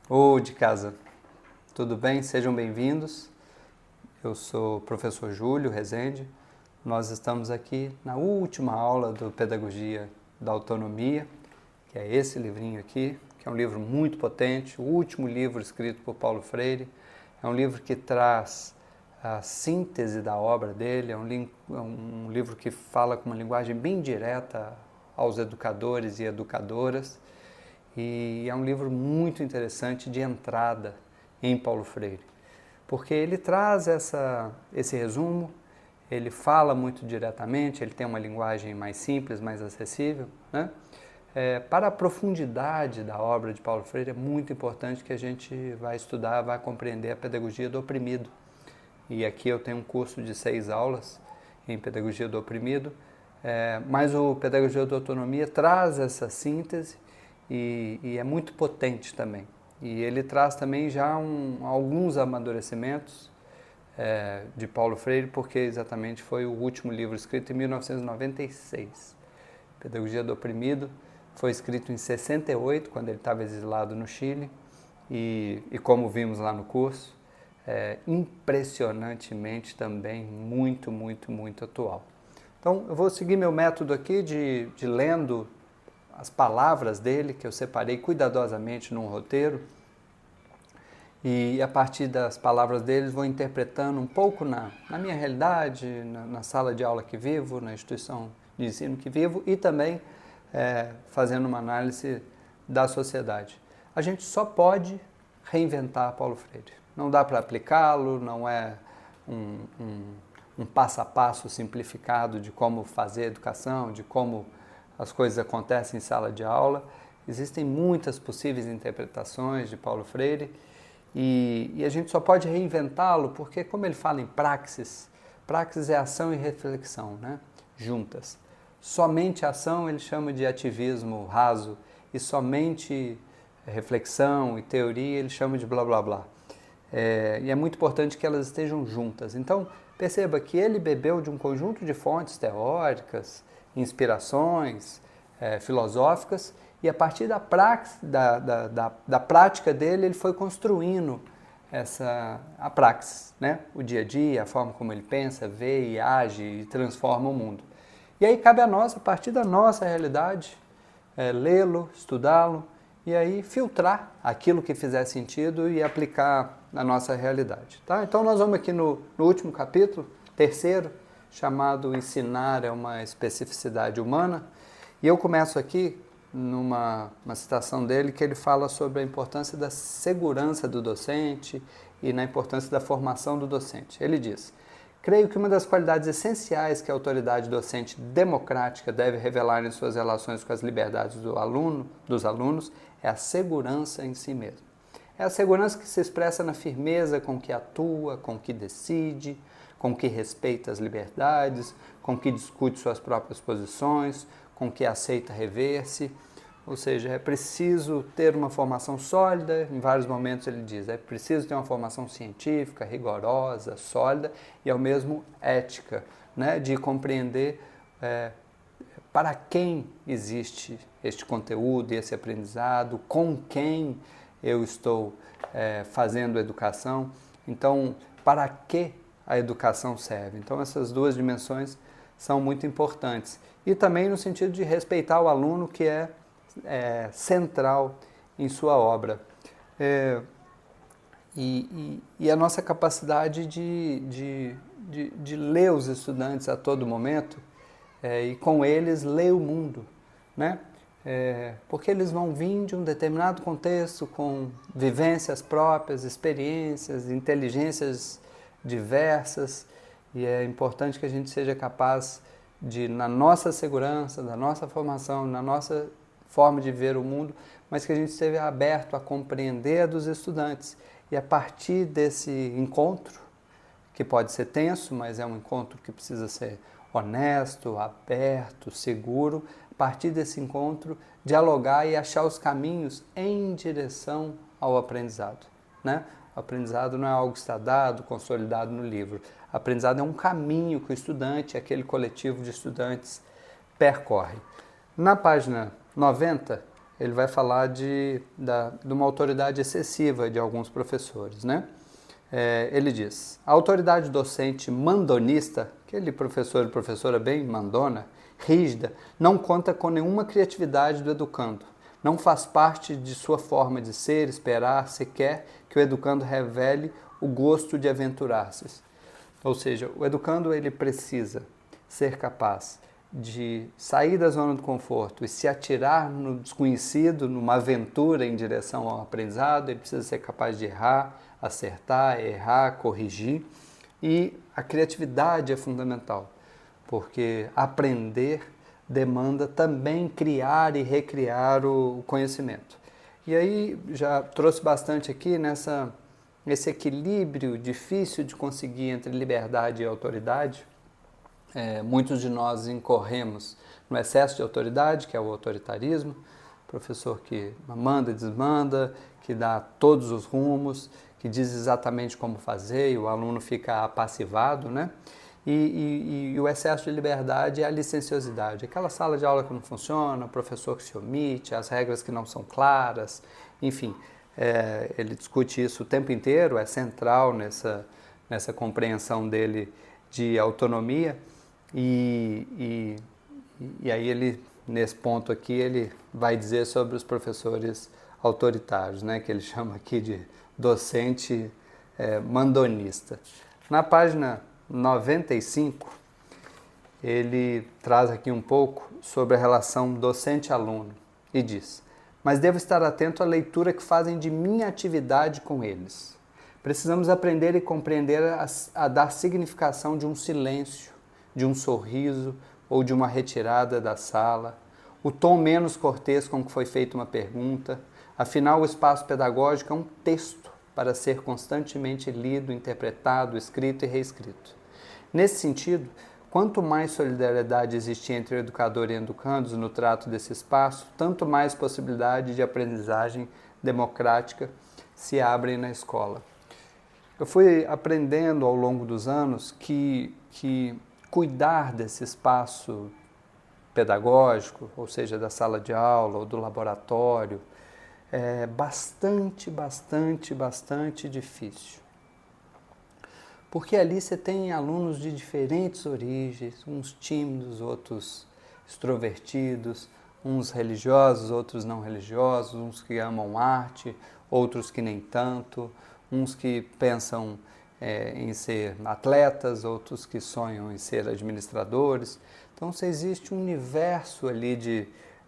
Ou de casa, tudo bem? Sejam bem-vindos. Eu sou o professor Júlio Rezende. Nós estamos aqui na última aula do Pedagogia da Autonomia, que é esse livrinho aqui, que é um livro muito potente, o último livro escrito por Paulo Freire. É um livro que traz a síntese da obra dele, é um livro que fala com uma linguagem bem direta aos educadores e educadoras. E é um livro muito interessante de entrada em Paulo Freire, porque ele traz esse resumo, ele fala muito diretamente, ele tem uma linguagem mais simples, mais acessível, né? Para a profundidade da obra de Paulo Freire é muito importante que a gente vai estudar, vai compreender a pedagogia do oprimido. E aqui eu tenho um curso de 6 aulas em pedagogia do oprimido, mas o Pedagogia da Autonomia traz essa síntese e é muito potente também. E ele traz também já alguns amadurecimentos de Paulo Freire, porque exatamente foi o último livro escrito em 1996. Pedagogia do Oprimido foi escrito em 68, quando ele estava exilado no Chile, e como vimos lá no curso, impressionantemente também muito, muito, muito atual. Então, eu vou seguir meu método aqui de lendo as palavras dele, que eu separei cuidadosamente num roteiro, e a partir das palavras deles vou interpretando um pouco na minha realidade, na sala de aula que vivo, na instituição de ensino que vivo, e também fazendo uma análise da sociedade. A gente só pode reinventar Paulo Freire. Não dá para aplicá-lo, não é um passo a passo simplificado de como fazer educação, de como as coisas acontecem em sala de aula. Existem muitas possíveis interpretações de Paulo Freire e a gente só pode reinventá-lo porque, como ele fala em praxis é ação e reflexão, né? Juntas. Somente ação ele chama de ativismo raso e somente reflexão e teoria ele chama de blá blá blá. E é muito importante que elas estejam juntas. Então, perceba que ele bebeu de um conjunto de fontes teóricas, inspirações filosóficas, e a partir da prática dele, ele foi construindo a praxis, né? O dia a dia, a forma como ele pensa, vê e age e transforma o mundo. E aí cabe a nós, a partir da nossa realidade, lê-lo, estudá-lo, e aí filtrar aquilo que fizer sentido e aplicar na nossa realidade. Tá? Então nós vamos aqui no último capítulo, terceiro, chamado Ensinar é uma especificidade humana, e eu começo aqui numa citação dele que ele fala sobre a importância da segurança do docente e na importância da formação do docente. Ele diz: creio que uma das qualidades essenciais que a autoridade docente democrática deve revelar em suas relações com as liberdades dos alunos é a segurança em si mesmo. É a segurança que se expressa na firmeza com que atua, com que decide, com que respeita as liberdades, com que discute suas próprias posições, com que aceita rever-se. Ou seja, é preciso ter uma formação sólida, em vários momentos ele diz, é preciso ter uma formação científica, rigorosa, sólida e ao mesmo ética, né, de compreender para quem existe este conteúdo e esse aprendizado, com quem eu estou fazendo educação, então para que a educação serve. Então essas duas dimensões são muito importantes. E também no sentido de respeitar o aluno, que é central em sua obra. E a nossa capacidade de ler os estudantes a todo momento e com eles ler o mundo, né? Porque eles vão vir de um determinado contexto com vivências próprias, experiências, inteligências diversas, e é importante que a gente seja capaz de, na nossa segurança, na nossa formação, na nossa forma de ver o mundo, mas que a gente esteja aberto a compreender a dos estudantes. E a partir desse encontro, que pode ser tenso, mas é um encontro que precisa ser honesto, aberto, seguro, a partir desse encontro, dialogar e achar os caminhos em direção ao aprendizado, né? O aprendizado não é algo que está dado, consolidado no livro. O aprendizado é um caminho que o estudante, aquele coletivo de estudantes, percorre. Na página 90, ele vai falar de uma autoridade excessiva de alguns professores, né? Ele diz, a autoridade docente mandonista, aquele professor e professora bem mandona, rígida, não conta com nenhuma criatividade do educando. Não faz parte de sua forma de ser, esperar sequer que o educando revele o gosto de aventurar-se. Ou seja, o educando ele precisa ser capaz de sair da zona do conforto e se atirar no desconhecido, numa aventura em direção ao aprendizado. Ele precisa ser capaz de errar, acertar, errar, corrigir. E a criatividade é fundamental, porque aprender demanda também criar e recriar o conhecimento. E aí já trouxe bastante aqui nesse equilíbrio difícil de conseguir entre liberdade e autoridade. Muitos de nós incorremos no excesso de autoridade, que é o autoritarismo, professor que manda e desmanda, que dá todos os rumos, que diz exatamente como fazer e o aluno fica apassivado, né? E o excesso de liberdade é a licenciosidade, aquela sala de aula que não funciona, o professor que se omite, as regras que não são claras, enfim, ele discute isso o tempo inteiro, é central nessa compreensão dele de autonomia. E aí ele, nesse ponto aqui, ele vai dizer sobre os professores autoritários, né, que ele chama aqui de docente mandonista. Na página 95, ele traz aqui um pouco sobre a relação docente-aluno e diz, mas devo estar atento à leitura que fazem de minha atividade com eles. Precisamos aprender e compreender a dar significação de um silêncio, de um sorriso ou de uma retirada da sala, o tom menos cortês com que foi feita uma pergunta. Afinal, o espaço pedagógico é um texto para ser constantemente lido, interpretado, escrito e reescrito. Nesse sentido, quanto mais solidariedade existe entre o educador e educandos no trato desse espaço, tanto mais possibilidade de aprendizagem democrática se abrem na escola. Eu fui aprendendo ao longo dos anos que cuidar desse espaço pedagógico, ou seja, da sala de aula ou do laboratório, é bastante difícil. Porque ali você tem alunos de diferentes origens, uns tímidos, outros extrovertidos, uns religiosos, outros não religiosos, uns que amam arte, outros que nem tanto, uns que pensam em ser atletas, outros que sonham em ser administradores. Então, se existe um universo ali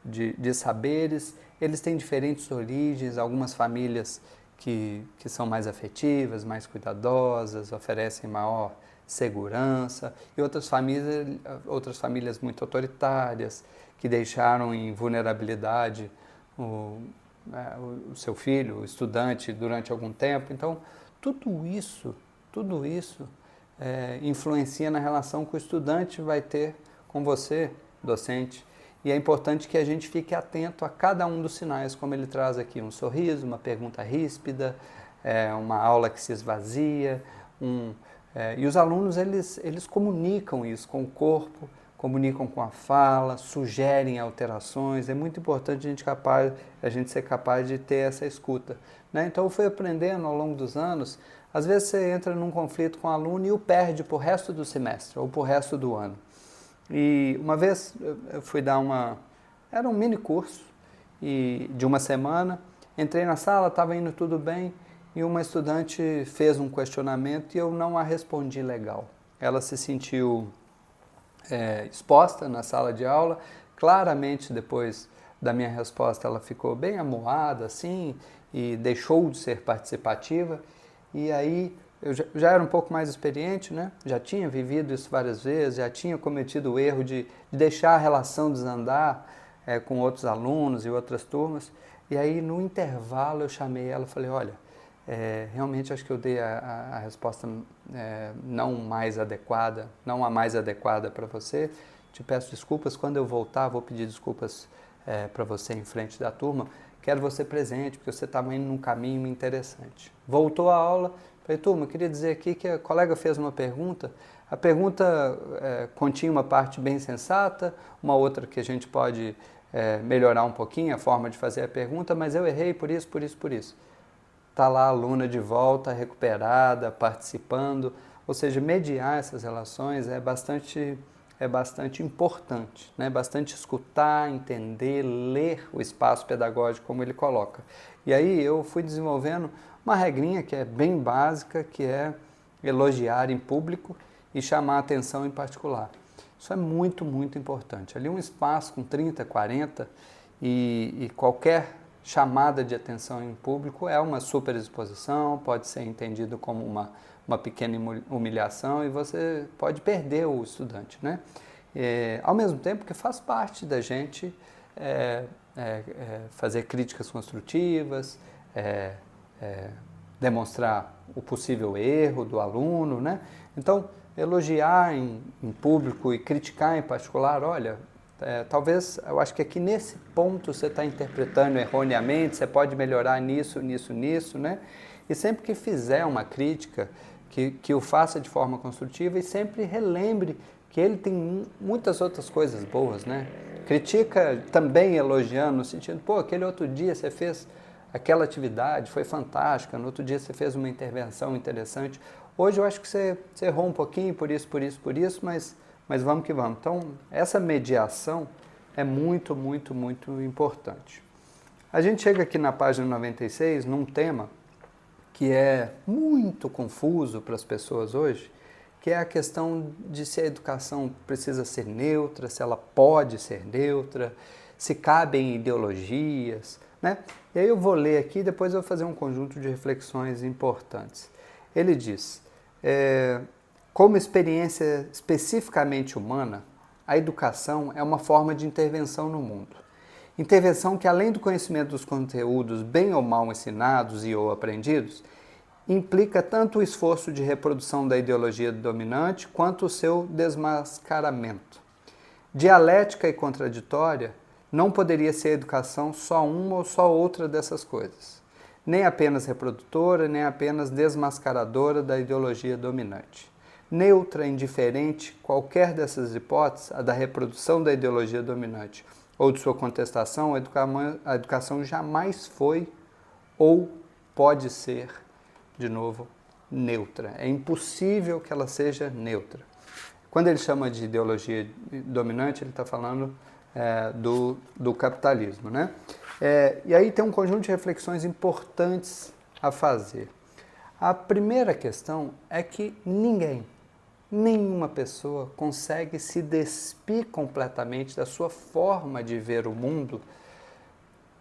de saberes, eles têm diferentes origens, algumas famílias que são mais afetivas, mais cuidadosas, oferecem maior segurança, e outras famílias muito autoritárias, que deixaram em vulnerabilidade o seu filho, o estudante, durante algum tempo. Então, tudo isso influencia na relação que o estudante vai ter com você, docente. E é importante que a gente fique atento a cada um dos sinais, como ele traz aqui, um sorriso, uma pergunta ríspida, uma aula que se esvazia. E os alunos, eles comunicam isso com o corpo, comunicam com a fala, sugerem alterações. É muito importante a gente ser capaz de ter essa escuta, né? Então, eu fui aprendendo ao longo dos anos. Às vezes você entra num conflito com o aluno e o perde para o resto do semestre ou para o resto do ano. E uma vez eu fui dar era um mini curso de uma semana, entrei na sala, estava indo tudo bem e uma estudante fez um questionamento e eu não a respondi legal. Ela se sentiu exposta na sala de aula, claramente depois da minha resposta ela ficou bem amuada assim e deixou de ser participativa. E aí eu já era um pouco mais experiente, né? Já tinha vivido isso várias vezes, já tinha cometido o erro de deixar a relação desandar com outros alunos e outras turmas. E aí, no intervalo, eu chamei ela e falei, olha, realmente acho que eu dei a resposta não a mais adequada para você. Te peço desculpas, quando eu voltar, vou pedir desculpas para você em frente da turma. Quero você presente, porque você estava indo num caminho interessante. Voltou a aula. Falei, turma, eu queria dizer aqui que a colega fez uma pergunta. A pergunta continha uma parte bem sensata, uma outra que a gente pode melhorar um pouquinho a forma de fazer a pergunta, mas eu errei por isso, por isso, por isso. Está lá a aluna de volta, recuperada, participando, ou seja, mediar essas relações é bastante importante, né? Bastante escutar, entender, ler o espaço pedagógico como ele coloca. E aí eu fui desenvolvendo uma regrinha que é bem básica, que é elogiar em público e chamar a atenção em particular. Isso é muito, muito importante. Ali um espaço com 30, 40 e qualquer chamada de atenção em público é uma superexposição, pode ser entendido como uma pequena humilhação e você pode perder o estudante, né? Ao mesmo tempo que faz parte da gente fazer críticas construtivas, demonstrar o possível erro do aluno, né? Então, elogiar em público e criticar em particular, olha, talvez, eu acho que aqui nesse ponto você está interpretando erroneamente, você pode melhorar nisso, nisso, nisso, né? E sempre que fizer uma crítica, que o faça de forma construtiva e sempre relembre que ele tem muitas outras coisas boas, né? Critica também elogiando, no sentido, pô, aquele outro dia você fez aquela atividade, foi fantástica, no outro dia você fez uma intervenção interessante. Hoje eu acho que você errou um pouquinho por isso, por isso, por isso, mas vamos que vamos. Então, essa mediação é muito, muito, muito importante. A gente chega aqui na página 96, num tema que é muito confuso para as pessoas hoje, que é a questão de se a educação precisa ser neutra, se ela pode ser neutra, se cabem ideologias, né? E aí eu vou ler aqui e depois eu vou fazer um conjunto de reflexões importantes. Ele diz, como experiência especificamente humana, a educação é uma forma de intervenção no mundo. Intervenção que, além do conhecimento dos conteúdos bem ou mal ensinados e ou aprendidos, implica tanto o esforço de reprodução da ideologia dominante quanto o seu desmascaramento. Dialética e contraditória, não poderia ser a educação só uma ou só outra dessas coisas. Nem apenas reprodutora, nem apenas desmascaradora da ideologia dominante. Neutra, indiferente, qualquer dessas hipóteses, a da reprodução da ideologia dominante ou de sua contestação, a educação jamais foi ou pode ser, de novo, neutra. É impossível que ela seja neutra. Quando ele chama de ideologia dominante, ele está falando do capitalismo, né? E aí tem um conjunto de reflexões importantes a fazer. A primeira questão é que nenhuma pessoa consegue se despir completamente da sua forma de ver o mundo,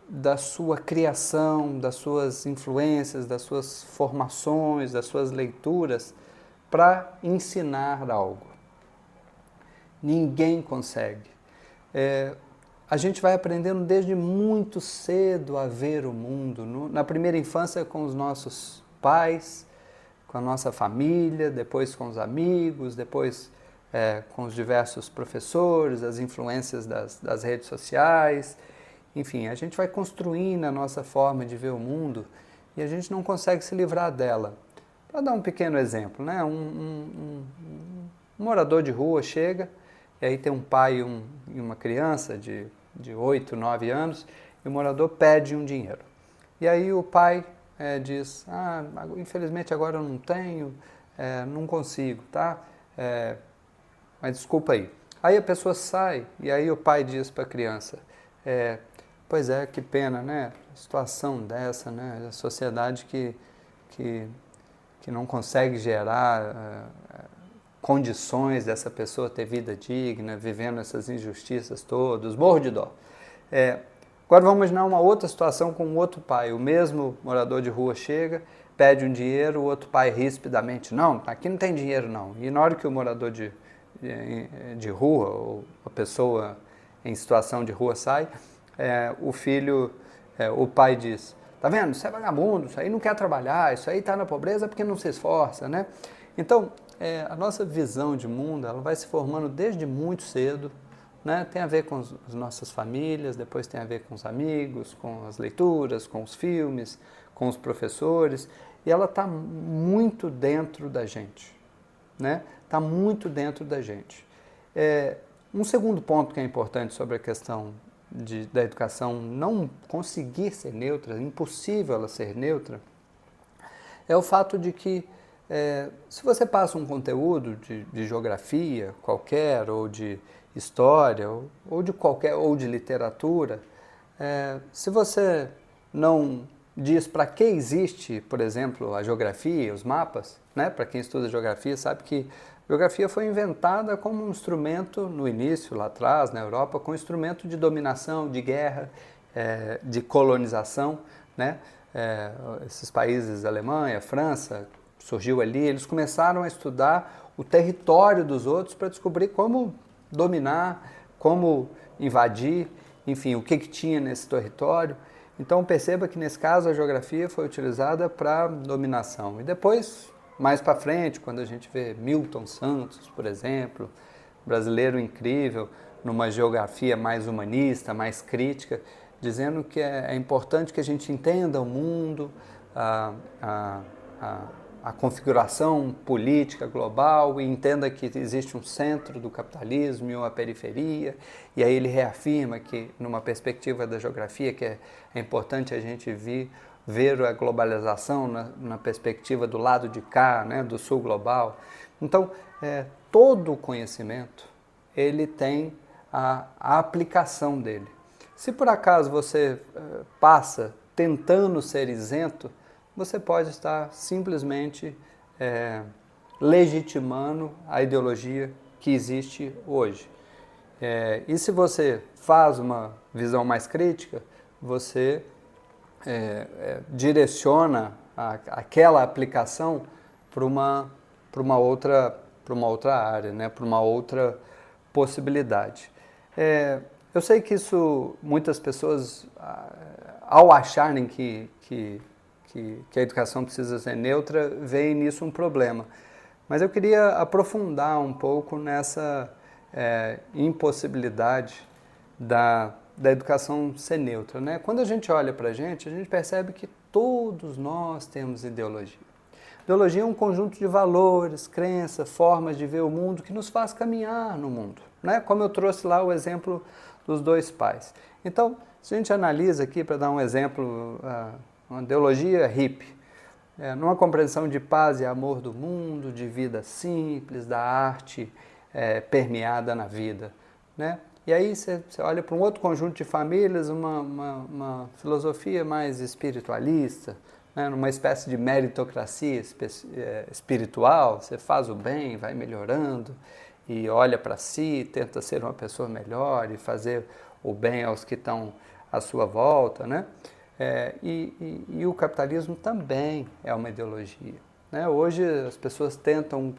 da sua criação, das suas influências, das suas formações, das suas leituras, para ensinar algo. Ninguém consegue. A gente vai aprendendo desde muito cedo a ver o mundo. Na primeira infância com os nossos pais, com a nossa família, depois com os amigos, depois com os diversos professores, as influências das redes sociais. Enfim, a gente vai construindo a nossa forma de ver o mundo e a gente não consegue se livrar dela. Para dar um pequeno exemplo, né? Um morador de rua chega, e aí tem um pai e uma criança de 8, 9 anos, e o morador pede um dinheiro. E aí o pai diz, infelizmente agora eu não tenho, não consigo, tá? Mas desculpa aí. Aí a pessoa sai, e aí o pai diz para a criança, pois é, que pena, né? Situação dessa, né? A sociedade que não consegue gerar condições dessa pessoa ter vida digna, vivendo essas injustiças todas, morro de dó. Agora vamos imaginar uma outra situação com um outro pai. O mesmo morador de rua chega, pede um dinheiro, o outro pai rispidamente, não, aqui não tem dinheiro não. E na hora que o morador de rua, ou a pessoa em situação de rua sai, o pai diz, tá vendo, isso é vagabundo, isso aí não quer trabalhar, isso aí está na pobreza porque não se esforça, né? Então, a nossa visão de mundo, ela vai se formando desde muito cedo, né? Tem a ver com as nossas famílias, depois tem a ver com os amigos, com as leituras, com os filmes, com os professores, e ela está muito dentro da gente, né? Está muito dentro da gente. Um segundo ponto que é importante sobre a questão da educação não conseguir ser neutra, impossível ela ser neutra, é o fato de que se você passa um conteúdo de geografia qualquer, ou de história, ou de literatura, se você não diz para que existe, por exemplo, a geografia, os mapas, né? Para quem estuda geografia sabe que a geografia foi inventada como um instrumento, no início, lá atrás, na Europa, como instrumento de dominação, de guerra, de colonização, né? Esses países, Alemanha, França, surgiu ali, eles começaram a estudar o território dos outros para descobrir como dominar, como invadir, enfim, o que tinha nesse território. Então perceba que nesse caso a geografia foi utilizada para dominação. E depois, mais para frente, quando a gente vê Milton Santos, por exemplo, brasileiro incrível, numa geografia mais humanista, mais crítica, dizendo que é importante que a gente entenda o mundo, a configuração política global, e entenda que existe um centro do capitalismo e uma periferia, e aí ele reafirma que, numa perspectiva da geografia, que é importante a gente ver a globalização na perspectiva do lado de cá, né, do sul global. Então, todo o conhecimento, ele tem a aplicação dele. Se por acaso você passa tentando ser isento, você pode estar simplesmente legitimando a ideologia que existe hoje. E se você faz uma visão mais crítica, você direciona aquela aplicação para uma outra área, né? Para uma outra possibilidade. Eu sei que isso, muitas pessoas, ao acharem que a educação precisa ser neutra, veem nisso um problema. Mas eu queria aprofundar um pouco nessa impossibilidade da educação ser neutra, né? Quando a gente olha para a gente percebe que todos nós temos ideologia. Ideologia é um conjunto de valores, crenças, formas de ver o mundo que nos faz caminhar no mundo, né? Como eu trouxe lá o exemplo dos dois pais. Então, se a gente analisa aqui, para dar um exemplo, uma ideologia hippie, numa compreensão de paz e amor do mundo, de vida simples, da arte permeada na vida, né? E aí você olha para um outro conjunto de famílias, uma filosofia mais espiritualista, né? Numa espécie de meritocracia espiritual, você faz o bem, vai melhorando, e olha para si, tenta ser uma pessoa melhor e fazer o bem aos que estão à sua volta, né? E o capitalismo também é uma ideologia, né? Hoje as pessoas tentam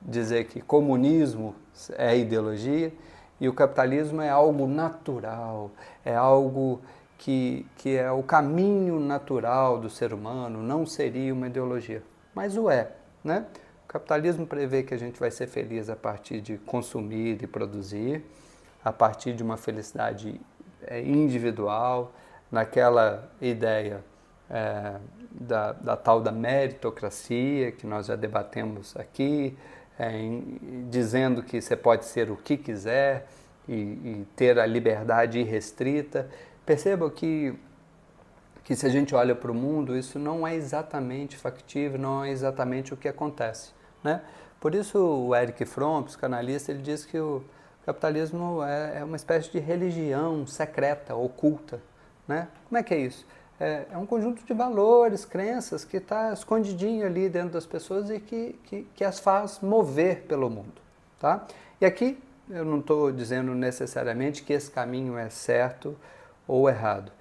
dizer que comunismo é ideologia e o capitalismo é algo natural, é algo que é o caminho natural do ser humano, não seria uma ideologia, mas o é, né? O capitalismo prevê que a gente vai ser feliz a partir de consumir e produzir, a partir de uma felicidade individual, naquela ideia da tal da meritocracia, que nós já debatemos aqui, dizendo que você pode ser o que quiser e ter a liberdade irrestrita. Perceba que se a gente olha para o mundo, isso não é exatamente factível, não é exatamente o que acontece, né? Por isso o Erich Fromm, psicanalista, ele diz que o capitalismo é uma espécie de religião secreta, oculta, né? Como é que é isso? É um conjunto de valores, crenças que está escondidinho ali dentro das pessoas e que as faz mover pelo mundo, tá? E aqui eu não estou dizendo necessariamente que esse caminho é certo ou errado.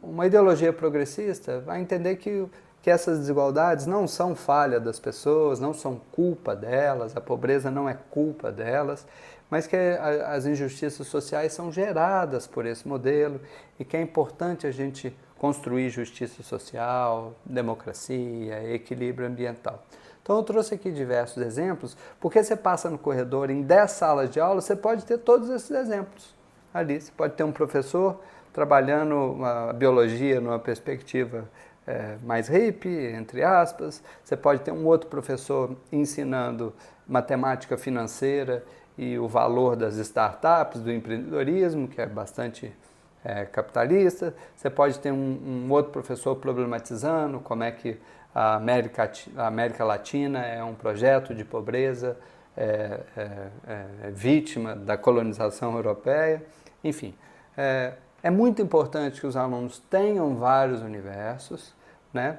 Uma ideologia progressista vai entender que essas desigualdades não são falha das pessoas, não são culpa delas, a pobreza não é culpa delas, mas que as injustiças sociais são geradas por esse modelo e que é importante a gente construir justiça social, democracia, equilíbrio ambiental. Então eu trouxe aqui diversos exemplos, porque você passa no corredor em 10 salas de aula, você pode ter todos esses exemplos ali. Você pode ter um professor trabalhando a biologia numa perspectiva mais hippie, entre aspas. Você pode ter um outro professor ensinando matemática financeira e o valor das startups, do empreendedorismo, que é bastante capitalista. Você pode ter um outro professor problematizando como é que a América Latina é um projeto de pobreza, vítima da colonização europeia. Enfim, é muito importante que os alunos tenham vários universos, né?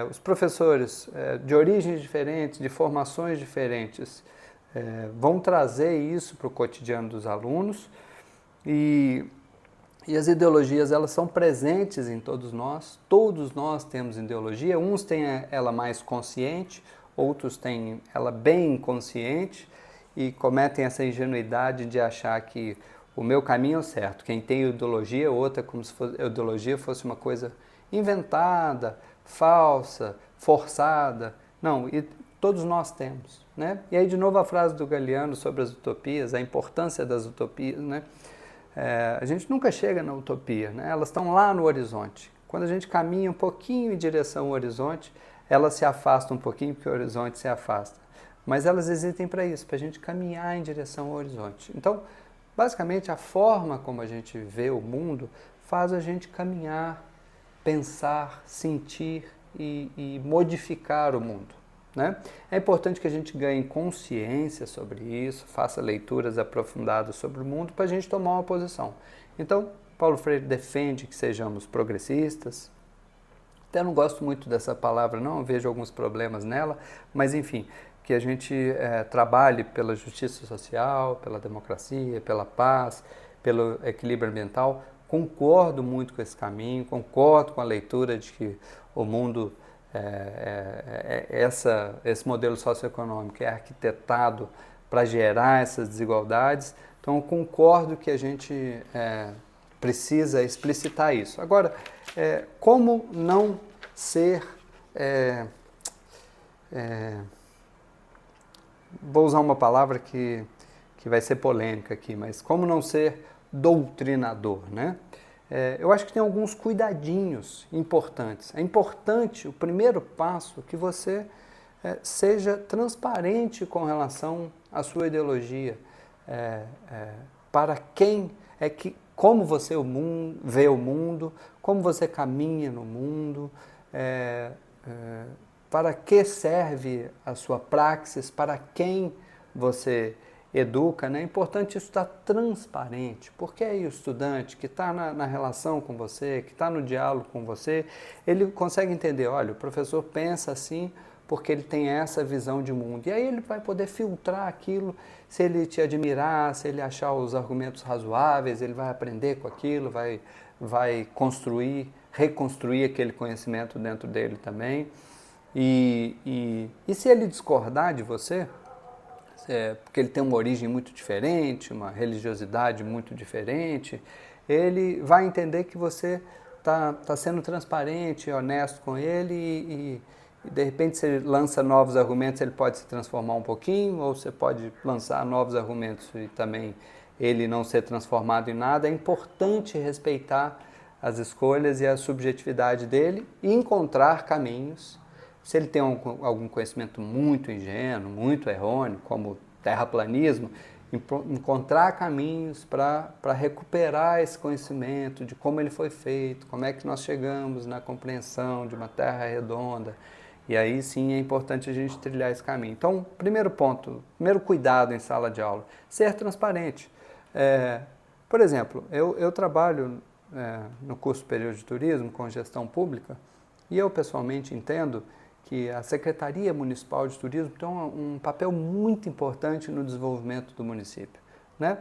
Os professores de origens diferentes, de formações diferentes, vão trazer isso para o cotidiano dos alunos e as ideologias, elas são presentes em todos nós temos ideologia, uns têm ela mais consciente, outros têm ela bem inconsciente e cometem essa ingenuidade de achar que o meu caminho é o certo, quem tem ideologia, outra como se a ideologia fosse uma coisa inventada, falsa, forçada. Não, e todos nós temos, né? E aí de novo a frase do Galeano sobre as utopias, a importância das utopias, né? A gente nunca chega na utopia, né? Elas estão lá no horizonte. Quando a gente caminha um pouquinho em direção ao horizonte, elas se afastam um pouquinho porque o horizonte se afasta. Mas elas existem para isso, para a gente caminhar em direção ao horizonte. Então, basicamente, a forma como a gente vê o mundo faz a gente caminhar, pensar, sentir e modificar o mundo, né? É importante que a gente ganhe consciência sobre isso, faça leituras aprofundadas sobre o mundo para a gente tomar uma posição. Então, Paulo Freire defende que sejamos progressistas. Até não gosto muito dessa palavra, não, vejo alguns problemas nela, mas enfim, que a gente trabalhe pela justiça social, pela democracia, pela paz, pelo equilíbrio ambiental. Concordo muito com esse caminho, concordo com a leitura de que o mundo, esse modelo socioeconômico é arquitetado para gerar essas desigualdades. Então, eu concordo que a gente precisa explicitar isso. Agora, como não ser... vou usar uma palavra que vai ser polêmica aqui, mas como não ser doutrinador, né? Eu acho que tem alguns cuidadinhos importantes. É importante, o primeiro passo, que você seja transparente com relação à sua ideologia. Para quem como você vê o mundo, como você caminha no mundo, para que serve a sua praxis, para quem você educa, né? É importante isso estar transparente, porque aí o estudante que está na relação com você, que está no diálogo com você, ele consegue entender, olha, o professor pensa assim porque ele tem essa visão de mundo. E aí ele vai poder filtrar aquilo, se ele te admirar, se ele achar os argumentos razoáveis, ele vai aprender com aquilo, vai reconstruir aquele conhecimento dentro dele também. E se ele discordar de você, porque ele tem uma origem muito diferente, uma religiosidade muito diferente, ele vai entender que você está sendo transparente, honesto com ele e de repente você lança novos argumentos, ele pode se transformar um pouquinho, ou você pode lançar novos argumentos e também ele não ser transformado em nada. É importante respeitar as escolhas e a subjetividade dele e encontrar caminhos. Se ele tem algum conhecimento muito ingênuo, muito errôneo, como terraplanismo, encontrar caminhos para recuperar esse conhecimento de como ele foi feito, como é que nós chegamos na compreensão de uma Terra redonda. E aí sim é importante a gente trilhar esse caminho. Então, primeiro ponto, primeiro cuidado em sala de aula, ser transparente. Por exemplo, eu trabalho no curso superior de turismo com gestão pública e eu pessoalmente entendo que a Secretaria Municipal de Turismo tem um papel muito importante no desenvolvimento do município, né?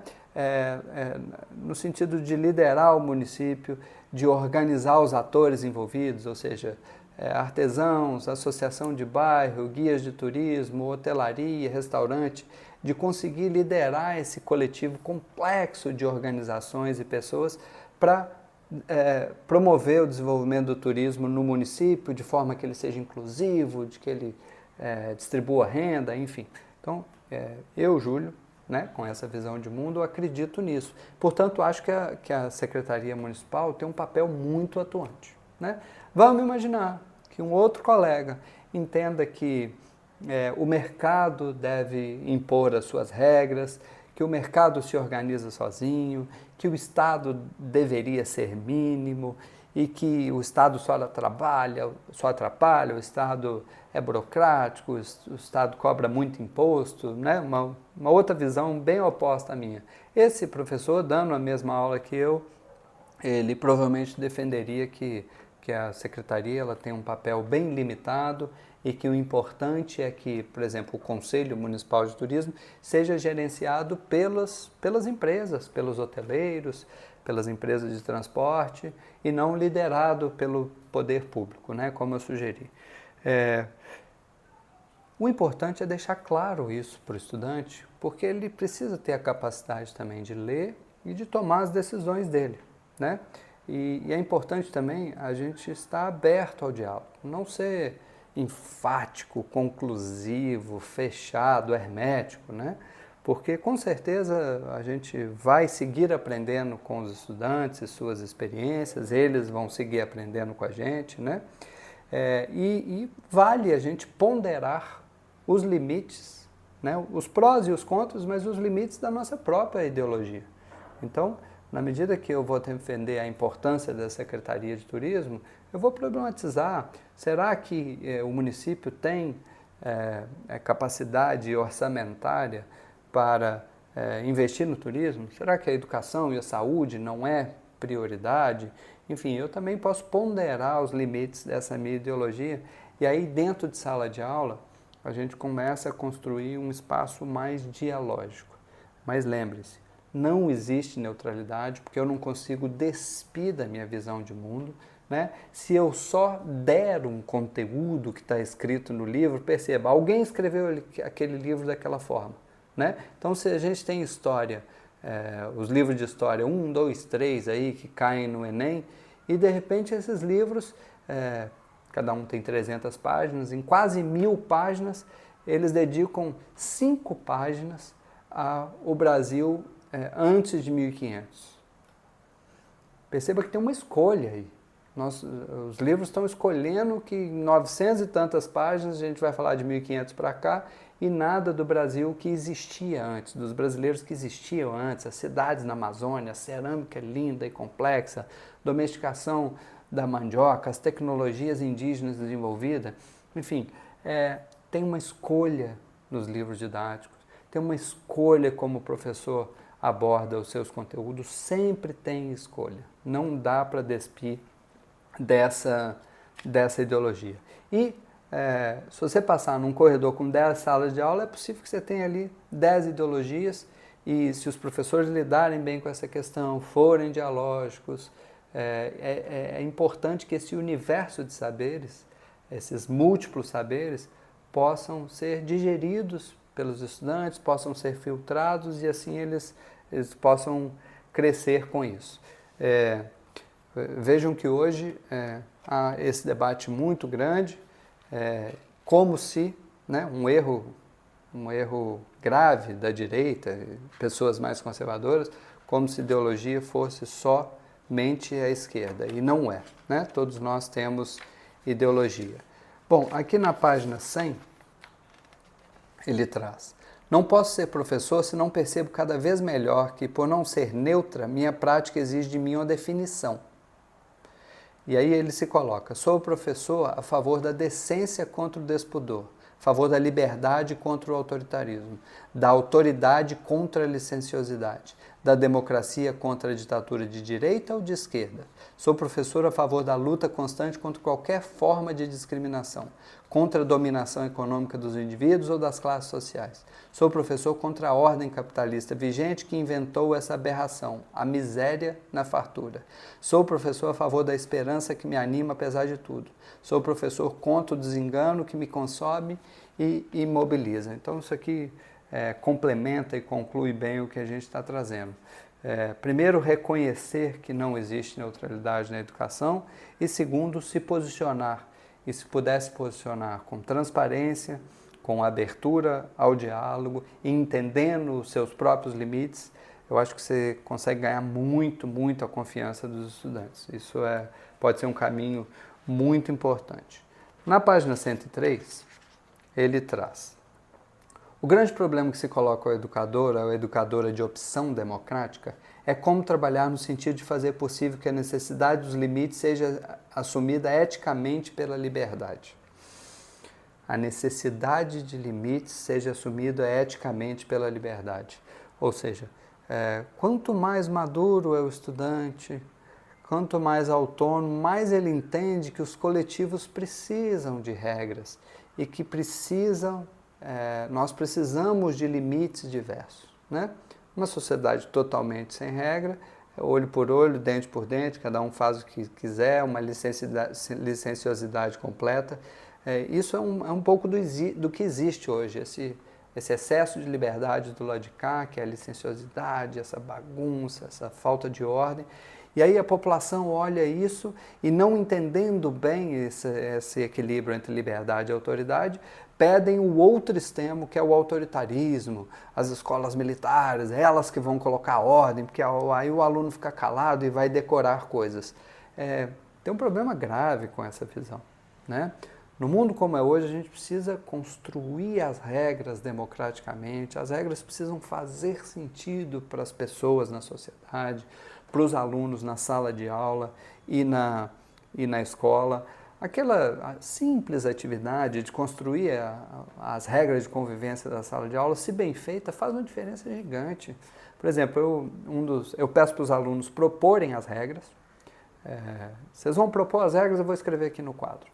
No sentido de liderar o município, de organizar os atores envolvidos, ou seja, artesãos, associação de bairro, guias de turismo, hotelaria, restaurante, de conseguir liderar esse coletivo complexo de organizações e pessoas para promover o desenvolvimento do turismo no município de forma que ele seja inclusivo, de que ele distribua renda, enfim. Então, eu, Júlio, né, com essa visão de mundo, eu acredito nisso. Portanto, acho que a Secretaria Municipal tem um papel muito atuante, né? Vamos imaginar que um outro colega entenda que o mercado deve impor as suas regras, que o mercado se organiza sozinho, que o Estado deveria ser mínimo e que o Estado só atrapalha, o Estado é burocrático, o Estado cobra muito imposto, né? Uma outra visão bem oposta à minha. Esse professor, dando a mesma aula que eu, ele provavelmente defenderia que a secretaria ela tem um papel bem limitado e que o importante é que, por exemplo, o Conselho Municipal de Turismo seja gerenciado pelas empresas, pelos hoteleiros, pelas empresas de transporte e não liderado pelo poder público, né, como eu sugeri. O importante é deixar claro isso para o estudante, porque ele precisa ter a capacidade também de ler e de tomar as decisões dele, né? E é importante também a gente estar aberto ao diálogo, não ser enfático, conclusivo, fechado, hermético, né? Porque com certeza a gente vai seguir aprendendo com os estudantes e suas experiências, eles vão seguir aprendendo com a gente, né? E vale a gente ponderar os limites, né? Os prós e os contras, mas os limites da nossa própria ideologia. Então, na medida que eu vou defender a importância da Secretaria de Turismo, eu vou problematizar, será que o município tem capacidade orçamentária para investir no turismo? Será que a educação e a saúde não é prioridade? Enfim, eu também posso ponderar os limites dessa minha ideologia e aí dentro de sala de aula a gente começa a construir um espaço mais dialógico. Mas lembre-se, não existe neutralidade porque eu não consigo despir da minha visão de mundo, né? Se eu só der um conteúdo que está escrito no livro, perceba, alguém escreveu aquele livro daquela forma, né? Então, se a gente tem história, os livros de história 1, 2, 3 aí que caem no Enem, e de repente esses livros, cada um tem 300 páginas, em quase 1000 páginas, eles dedicam 5 páginas ao Brasil antes de 1500. Perceba que tem uma escolha aí. Os livros estão escolhendo que em 900 e tantas páginas a gente vai falar de 1500 para cá e nada do Brasil que existia antes, dos brasileiros que existiam antes, as cidades na Amazônia, a cerâmica linda e complexa, domesticação da mandioca, as tecnologias indígenas desenvolvidas, enfim, tem uma escolha nos livros didáticos, tem uma escolha como o professor aborda os seus conteúdos, sempre tem escolha, não dá para despir dessa ideologia. E se você passar num corredor com 10 salas de aula, é possível que você tenha ali 10 ideologias e se os professores lidarem bem com essa questão, forem dialógicos, é importante que esse universo de saberes, esses múltiplos saberes, possam ser digeridos pelos estudantes, possam ser filtrados e assim eles possam crescer com isso. Vejam que hoje há esse debate muito grande, como se, né, um erro grave da direita, pessoas mais conservadoras, como se ideologia fosse somente a esquerda, e não é, né? Todos nós temos ideologia. Bom, aqui na página 100, ele traz: não posso ser professor se não percebo cada vez melhor que, por não ser neutra, minha prática exige de mim uma definição. E aí ele se coloca: sou professor a favor da decência contra o despudor, a favor da liberdade contra o autoritarismo, da autoridade contra a licenciosidade, da democracia contra a ditadura de direita ou de esquerda. Sou professor a favor da luta constante contra qualquer forma de discriminação, contra a dominação econômica dos indivíduos ou das classes sociais. Sou professor contra a ordem capitalista vigente que inventou essa aberração, a miséria na fartura. Sou professor a favor da esperança que me anima apesar de tudo. Sou professor contra o desengano que me consome e imobiliza. Então isso aqui complementa e conclui bem o que a gente está trazendo. Primeiro, reconhecer que não existe neutralidade na educação e segundo, se posicionar. E se puder se posicionar com transparência, com abertura ao diálogo e entendendo os seus próprios limites, eu acho que você consegue ganhar muito, muito a confiança dos estudantes. Isso pode ser um caminho muito importante. Na página 103, ele traz: O grande problema que se coloca ao educador, à educadora de opção democrática, é como trabalhar no sentido de fazer possível que a necessidade dos limites seja assumida eticamente pela liberdade. A necessidade de limites seja assumida eticamente pela liberdade. Ou seja, quanto mais maduro é o estudante, quanto mais autônomo, mais ele entende que os coletivos precisam de regras e que nós precisamos de limites diversos, né? Uma sociedade totalmente sem regra, olho por olho, dente por dente, cada um faz o que quiser, uma licenciosidade completa. Isso é um pouco do que existe hoje, esse excesso de liberdade do lado de cá, que é a licenciosidade, essa bagunça, essa falta de ordem. E aí a população olha isso e, não entendendo bem esse equilíbrio entre liberdade e autoridade, pedem o outro extremo, que é o autoritarismo, as escolas militares, elas que vão colocar ordem, porque aí o aluno fica calado e vai decorar coisas. Tem um problema grave com essa visão, né? No mundo como é hoje, a gente precisa construir as regras democraticamente, as regras precisam fazer sentido para as pessoas na sociedade, para os alunos na sala de aula e na escola. Aquela simples atividade de construir as regras de convivência da sala de aula, se bem feita, faz uma diferença gigante. Por exemplo, eu peço para os alunos proporem as regras. Vocês vão propor as regras, eu vou escrever aqui no quadro.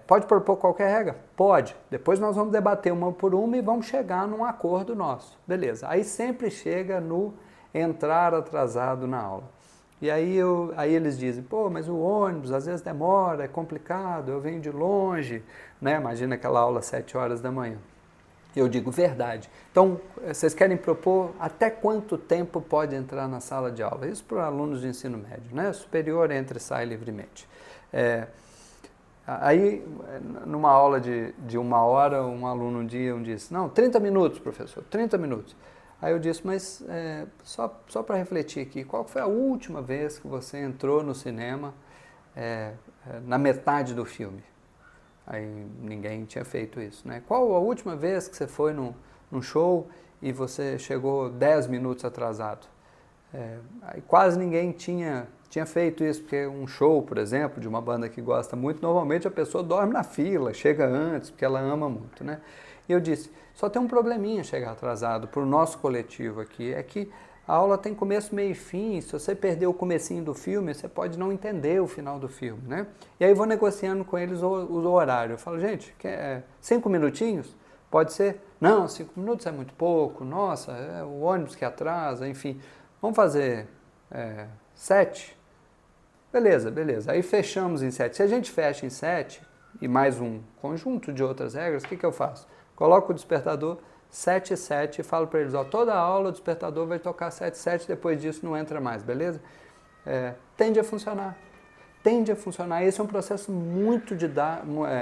Pode propor qualquer regra? Pode. Depois nós vamos debater uma por uma e vamos chegar num acordo nosso. Beleza. Aí sempre chega no entrar atrasado na aula. E aí eles dizem, pô, mas o ônibus às vezes demora, é complicado, eu venho de longe, né? Imagina aquela aula às 7 horas da manhã. Eu digo, verdade. Então, vocês querem propor até quanto tempo pode entrar na sala de aula? Isso para alunos de ensino médio, né? Superior entra e sai livremente. Aí, numa aula de 1 hora, um aluno disse, não, 30 minutos, professor, 30 minutos. Aí eu disse, mas só para refletir aqui, qual foi a última vez que você entrou no cinema na metade do filme? Aí ninguém tinha feito isso, né? Qual a última vez que você foi num show e você chegou 10 minutos atrasado? Aí quase ninguém tinha feito isso, porque um show, por exemplo, de uma banda que gosta muito, normalmente a pessoa dorme na fila, chega antes, porque ela ama muito, né? E eu disse, só tem um probleminha chegar atrasado para o nosso coletivo aqui, é que a aula tem começo, meio e fim, se você perder o comecinho do filme, você pode não entender o final do filme, né? E aí eu vou negociando com eles o horário. Eu falo, gente, 5 minutinhos? Pode ser? Não, 5 minutos é muito pouco, nossa, o ônibus que atrasa, enfim. Vamos fazer 7? Beleza. Aí fechamos em 7. Se a gente fecha em 7 e mais um conjunto de outras regras, o que eu faço? Coloco o despertador 7 e 7 e falo para eles, toda a aula o despertador vai tocar 7 e 7, depois disso não entra mais, beleza? Tende a funcionar. Esse é um processo muito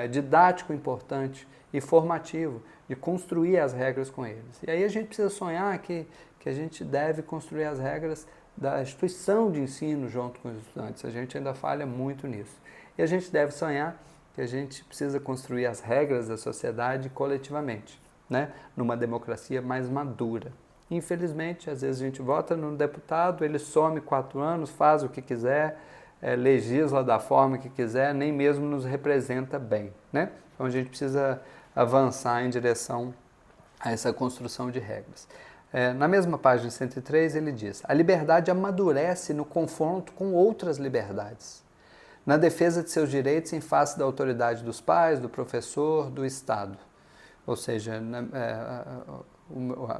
didático, importante e formativo, de construir as regras com eles. E aí a gente precisa sonhar que a gente deve construir as regras da instituição de ensino junto com os estudantes. A gente ainda falha muito nisso. E a gente deve sonhar que a gente precisa construir as regras da sociedade coletivamente, né? Numa democracia mais madura. Infelizmente, às vezes a gente vota no deputado, ele some 4 anos, faz o que quiser, legisla da forma que quiser, nem mesmo nos representa bem, né? Então a gente precisa avançar em direção a essa construção de regras. Na mesma página 103 ele diz, a liberdade amadurece no confronto com outras liberdades, na defesa de seus direitos em face da autoridade dos pais, do professor, do Estado. Ou seja,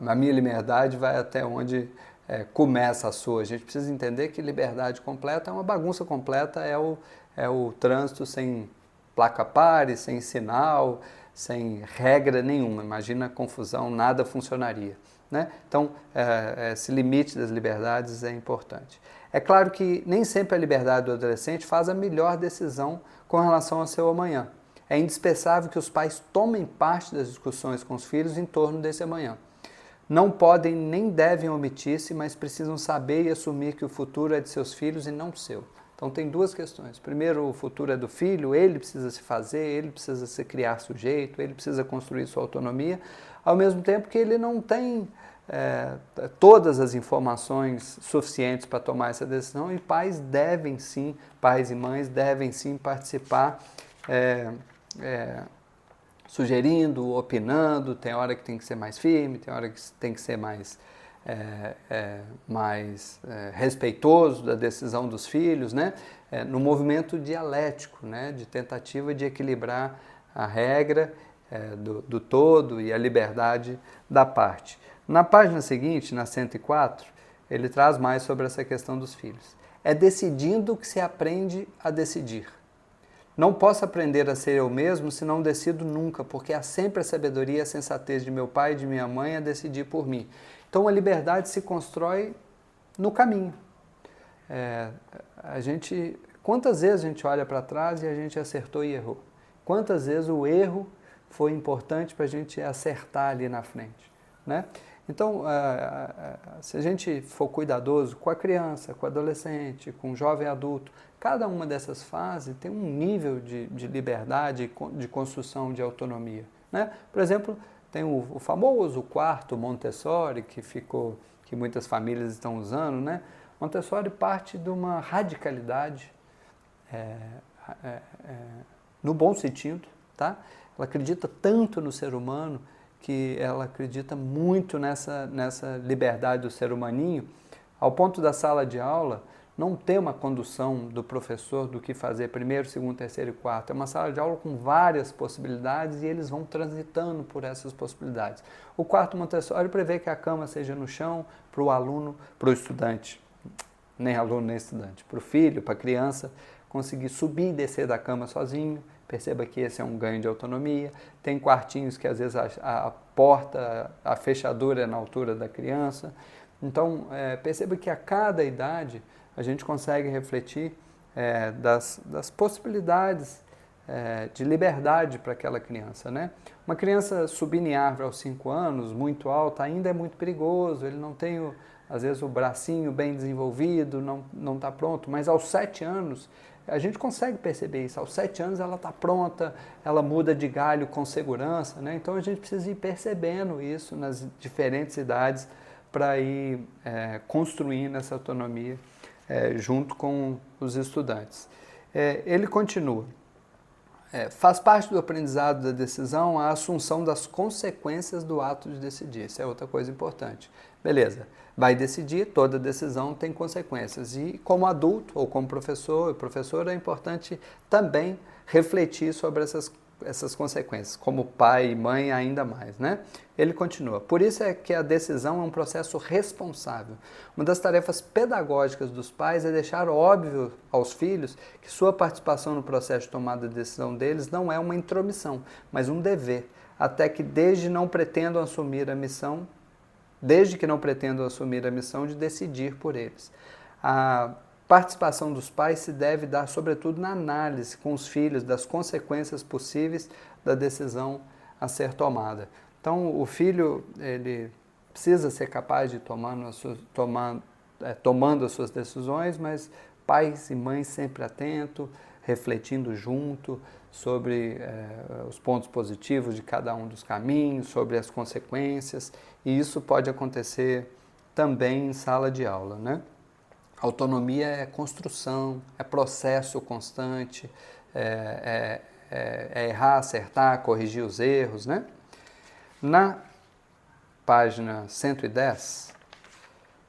a minha liberdade vai até onde começa a sua. A gente precisa entender que liberdade completa é uma bagunça completa, é o trânsito sem placa pare, sem sinal, sem regra nenhuma. Imagina a confusão, nada funcionaria, né? Então, esse limite das liberdades é importante. É claro que nem sempre a liberdade do adolescente faz a melhor decisão com relação ao seu amanhã. É indispensável que os pais tomem parte das discussões com os filhos em torno desse amanhã. Não podem nem devem omitir-se, mas precisam saber e assumir que o futuro é de seus filhos e não seu. Então, Então tem duas questões. Primeiro, o futuro é do filho, ele precisa se fazer, ele precisa se criar sujeito, ele precisa construir sua autonomia, ao mesmo tempo que ele não tem todas as informações suficientes para tomar essa decisão, e pais devem sim, pais e mães devem sim participar, sugerindo, opinando. Tem hora que tem que ser mais firme, tem hora que tem que ser mais respeitoso da decisão dos filhos, né? No movimento dialético, né? De tentativa de equilibrar a regra do todo e a liberdade da parte. Na página seguinte, na 104, ele traz mais sobre essa questão dos filhos. É decidindo que se aprende a decidir. Não posso aprender a ser eu mesmo se não decido nunca, porque há sempre a sabedoria e a sensatez de meu pai e de minha mãe a decidir por mim. Então a liberdade se constrói no caminho. Quantas vezes a gente olha para trás e a gente acertou e errou? Quantas vezes o erro foi importante para a gente acertar ali na frente, né? Então, se a gente for cuidadoso com a criança, com o adolescente, com o jovem adulto, cada uma dessas fases tem um nível de liberdade, de construção de autonomia, né? Por exemplo, tem o famoso quarto Montessori, que muitas famílias estão usando, né? Montessori parte de uma radicalidade, no bom sentido, tá? Ela acredita tanto no ser humano, que ela acredita muito nessa liberdade do ser humaninho, ao ponto da sala de aula não ter uma condução do professor do que fazer primeiro, segundo, terceiro e quarto. É uma sala de aula com várias possibilidades e eles vão transitando por essas possibilidades. O quarto Montessori prevê que a cama seja no chão para o aluno, para o estudante, nem aluno nem estudante, para o filho, para a criança, conseguir subir e descer da cama sozinho. Perceba que esse é um ganho de autonomia. Tem quartinhos que às vezes a porta, a fechadura é na altura da criança. Então, perceba que a cada idade a gente consegue refletir das possibilidades de liberdade para aquela criança, né? Uma criança subindo em árvore aos 5 anos, muito alta, ainda é muito perigoso, ele não tem, às vezes, o bracinho bem desenvolvido, não está pronto, mas aos 7 anos, a gente consegue perceber isso. Aos 7 anos ela está pronta, ela muda de galho com segurança, né? Então a gente precisa ir percebendo isso nas diferentes idades para ir construindo essa autonomia junto com os estudantes. Ele continua. Faz parte do aprendizado da decisão a assunção das consequências do ato de decidir. Isso é outra coisa importante. Beleza, vai decidir, toda decisão tem consequências. E como adulto ou como professor, é importante também refletir sobre essas consequências. Como pai e mãe, ainda mais, né? Ele continua. Por isso é que a decisão é um processo responsável. Uma das tarefas pedagógicas dos pais é deixar óbvio aos filhos que sua participação no processo de tomada de decisão deles não é uma intromissão, mas um dever, até que desde que não pretendam assumir a missão de decidir por eles. A participação dos pais se deve dar, sobretudo, na análise com os filhos das consequências possíveis da decisão a ser tomada. Então, o filho ele precisa ser capaz de tomando as suas decisões, mas pais e mães sempre atentos, refletindo junto sobre os pontos positivos de cada um dos caminhos, sobre as consequências, e isso pode acontecer também em sala de aula, né? Autonomia é construção, é processo constante, é errar, acertar, corrigir os erros, né? Na página 110,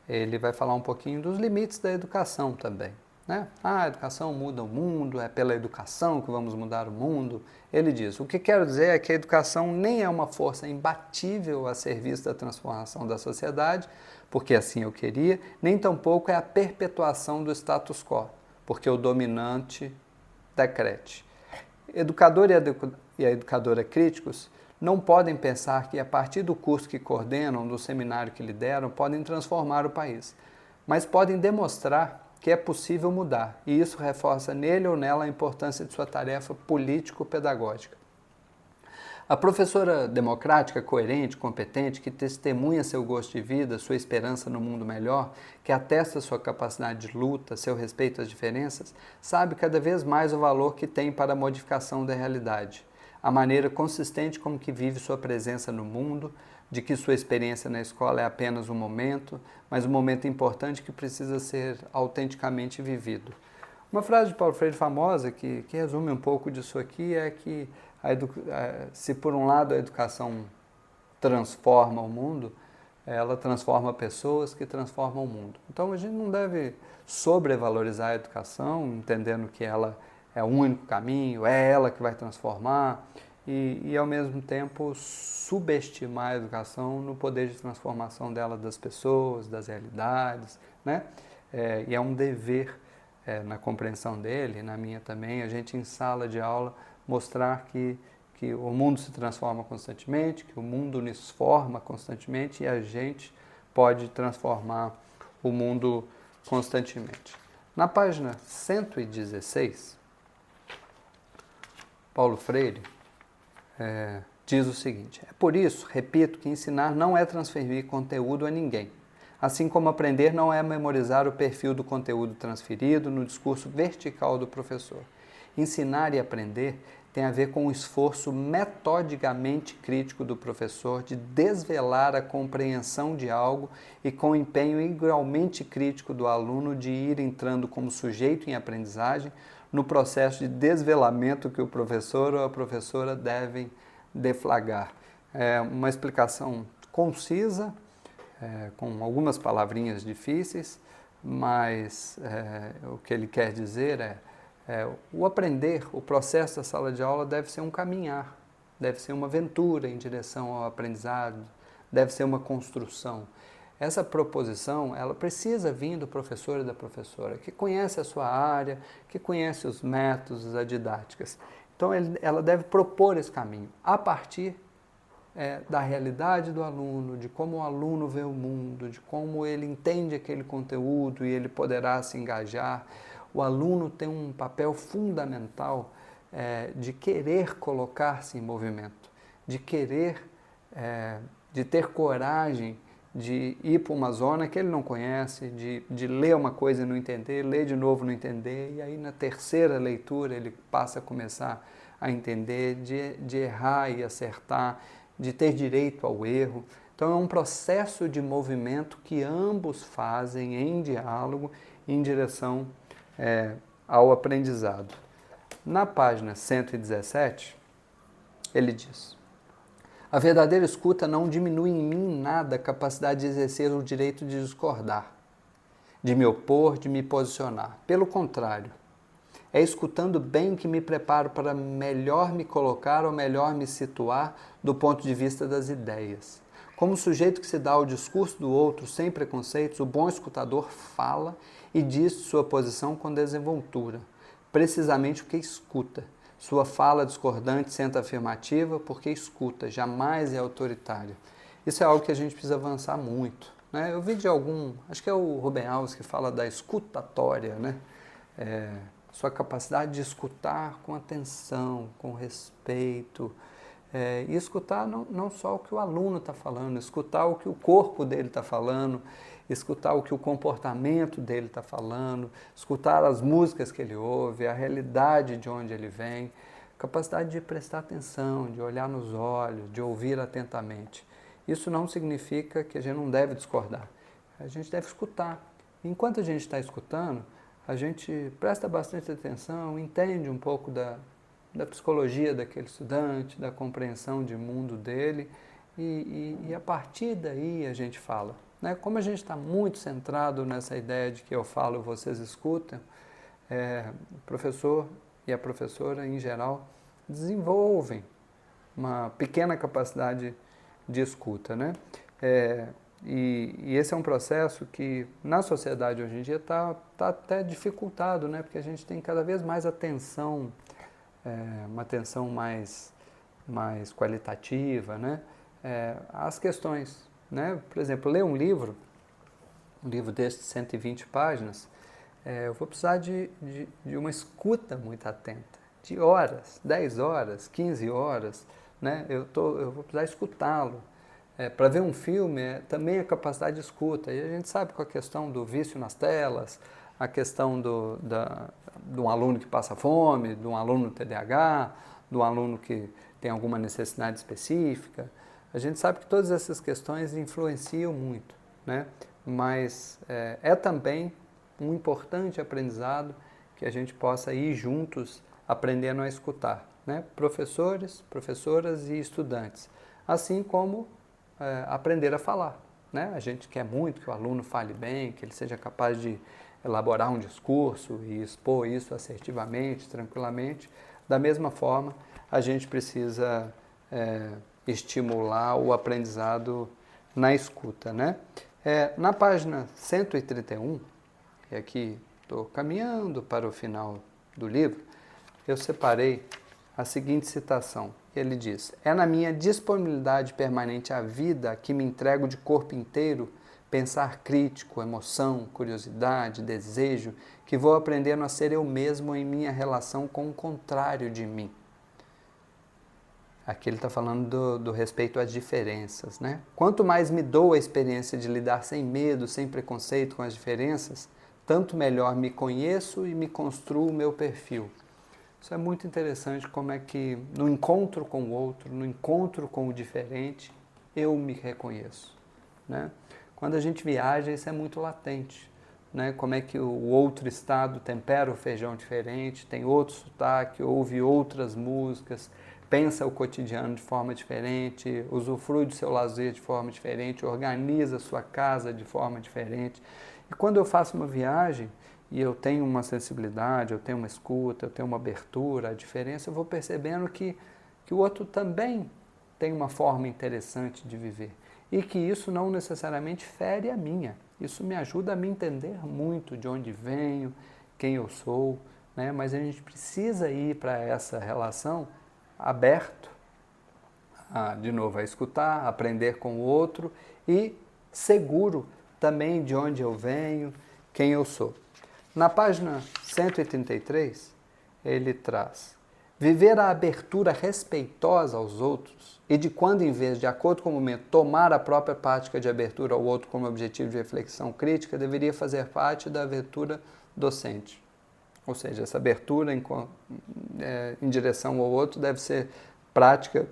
ele vai falar um pouquinho dos limites da educação também, né? A educação muda o mundo, é pela educação que vamos mudar o mundo. Ele diz, o que quero dizer é que a educação nem é uma força imbatível a serviço da transformação da sociedade, porque assim eu queria, nem tampouco é a perpetuação do status quo, porque o dominante decrete. Educador e a educadora críticos não podem pensar que a partir do curso que coordenam, do seminário que lideram, podem transformar o país, mas podem demonstrar que é possível mudar, e isso reforça nele ou nela a importância de sua tarefa político-pedagógica. A professora democrática, coerente, competente, que testemunha seu gosto de vida, sua esperança no mundo melhor, que atesta sua capacidade de luta, seu respeito às diferenças, sabe cada vez mais o valor que tem para a modificação da realidade, a maneira consistente como que vive sua presença no mundo, de que sua experiência na escola é apenas um momento, mas um momento importante que precisa ser autenticamente vivido. Uma frase de Paulo Freire famosa que resume um pouco disso aqui é que se por um lado a educação transforma o mundo, ela transforma pessoas que transformam o mundo. Então a gente não deve sobrevalorizar a educação, entendendo que ela é o único caminho, é ela que vai transformar, e ao mesmo tempo subestimar a educação no poder de transformação dela das pessoas, das realidades, né? E é um dever na compreensão dele, na minha também, a gente em sala de aula mostrar que o mundo se transforma constantemente, que o mundo nos forma constantemente e a gente pode transformar o mundo constantemente. Na página 116, Paulo Freire diz o seguinte: é por isso, repito, que ensinar não é transferir conteúdo a ninguém. Assim como aprender não é memorizar o perfil do conteúdo transferido no discurso vertical do professor. Ensinar e aprender tem a ver com o esforço metodicamente crítico do professor de desvelar a compreensão de algo e com o empenho igualmente crítico do aluno de ir entrando como sujeito em aprendizagem no processo de desvelamento que o professor ou a professora devem deflagrar. É uma explicação concisa, com algumas palavrinhas difíceis, mas o que ele quer dizer o aprender, o processo da sala de aula deve ser um caminhar, deve ser uma aventura em direção ao aprendizado, deve ser uma construção. Essa proposição, ela precisa vir do professor e da professora, que conhece a sua área, que conhece os métodos, as didáticas. Então, ela deve propor esse caminho, a partir da realidade do aluno, de como o aluno vê o mundo, de como ele entende aquele conteúdo e ele poderá se engajar. O aluno tem um papel fundamental de querer colocar-se em movimento, de querer, de ter coragem de ir para uma zona que ele não conhece, de ler uma coisa e não entender, ler de novo e não entender, e aí na terceira leitura ele passa a começar a entender, de errar e acertar, de ter direito ao erro. Então é um processo de movimento que ambos fazem em diálogo em direção ao aprendizado. Na página 117, ele diz: a verdadeira escuta não diminui em mim em nada a capacidade de exercer o direito de discordar, de me opor, de me posicionar. Pelo contrário, é escutando bem que me preparo para melhor me colocar ou melhor me situar do ponto de vista das ideias. Como sujeito que se dá ao discurso do outro sem preconceitos, o bom escutador fala e diz sua posição com desenvoltura, precisamente porque escuta. Sua fala discordante senta afirmativa porque escuta, jamais é autoritária. Isso é algo que a gente precisa avançar muito, né? Eu vi de acho que é o Ruben Alves que fala da escutatória, né? Sua capacidade de escutar com atenção, com respeito, e escutar não só o que o aluno está falando, escutar o que o corpo dele está falando, escutar o que o comportamento dele está falando, escutar as músicas que ele ouve, a realidade de onde ele vem, capacidade de prestar atenção, de olhar nos olhos, de ouvir atentamente. Isso não significa que a gente não deve discordar, a gente deve escutar. Enquanto a gente está escutando, a gente presta bastante atenção, entende um pouco da psicologia daquele estudante, da compreensão de mundo dele e a partir daí a gente fala. Né? Como a gente está muito centrado nessa ideia de que eu falo, vocês escutam, o professor e a professora, em geral, desenvolvem uma pequena capacidade de escuta. Né? E esse é um processo que na sociedade hoje em dia está até dificultado, né? Porque a gente tem cada vez mais atenção, uma atenção mais qualitativa, né? Às questões. Né? Por exemplo, ler um livro desse de 120 páginas, eu vou precisar de uma escuta muito atenta, de horas, 10 horas, 15 horas, né? Eu vou precisar escutá-lo. Para ver um filme, também a capacidade de escuta. E a gente sabe com a questão do vício nas telas, a questão de um aluno que passa fome, de um aluno TDAH, de um aluno que tem alguma necessidade específica. A gente sabe que todas essas questões influenciam muito, né? Mas é também um importante aprendizado que a gente possa ir juntos aprendendo a escutar, né? Professores, professoras e estudantes, assim como aprender a falar, né? A gente quer muito que o aluno fale bem, que ele seja capaz de elaborar um discurso e expor isso assertivamente, tranquilamente. Da mesma forma, a gente precisa estimular o aprendizado na escuta, né? Na página 131, e aqui estou caminhando para o final do livro, eu separei a seguinte citação. Ele diz: é na minha disponibilidade permanente à vida que me entrego de corpo inteiro, pensar crítico, emoção, curiosidade, desejo, que vou aprendendo a ser eu mesmo em minha relação com o contrário de mim. Aqui ele está falando do respeito às diferenças, né? Quanto mais me dou a experiência de lidar sem medo, sem preconceito com as diferenças, tanto melhor me conheço e me construo o meu perfil. Isso é muito interessante, como é que no encontro com o outro, no encontro com o diferente, eu me reconheço, né? Quando a gente viaja, isso é muito latente, né? Como é que o outro estado tempera o feijão diferente, tem outro sotaque, ouve outras músicas, pensa o cotidiano de forma diferente, usufrui do seu lazer de forma diferente, organiza a sua casa de forma diferente. E quando eu faço uma viagem e eu tenho uma sensibilidade, eu tenho uma escuta, eu tenho uma abertura, a diferença, eu vou percebendo que o outro também tem uma forma interessante de viver. E que isso não necessariamente fere a minha. Isso me ajuda a me entender muito de onde venho, quem eu sou, né? Mas a gente precisa ir para essa relação aberto, de novo, a escutar, a aprender com o outro e seguro também de onde eu venho, quem eu sou. Na página 133, ele traz: viver a abertura respeitosa aos outros e de quando em vez, de acordo com o momento, tomar a própria prática de abertura ao outro como objetivo de reflexão crítica deveria fazer parte da abertura docente. Ou seja, essa abertura em direção ao outro deve ser prática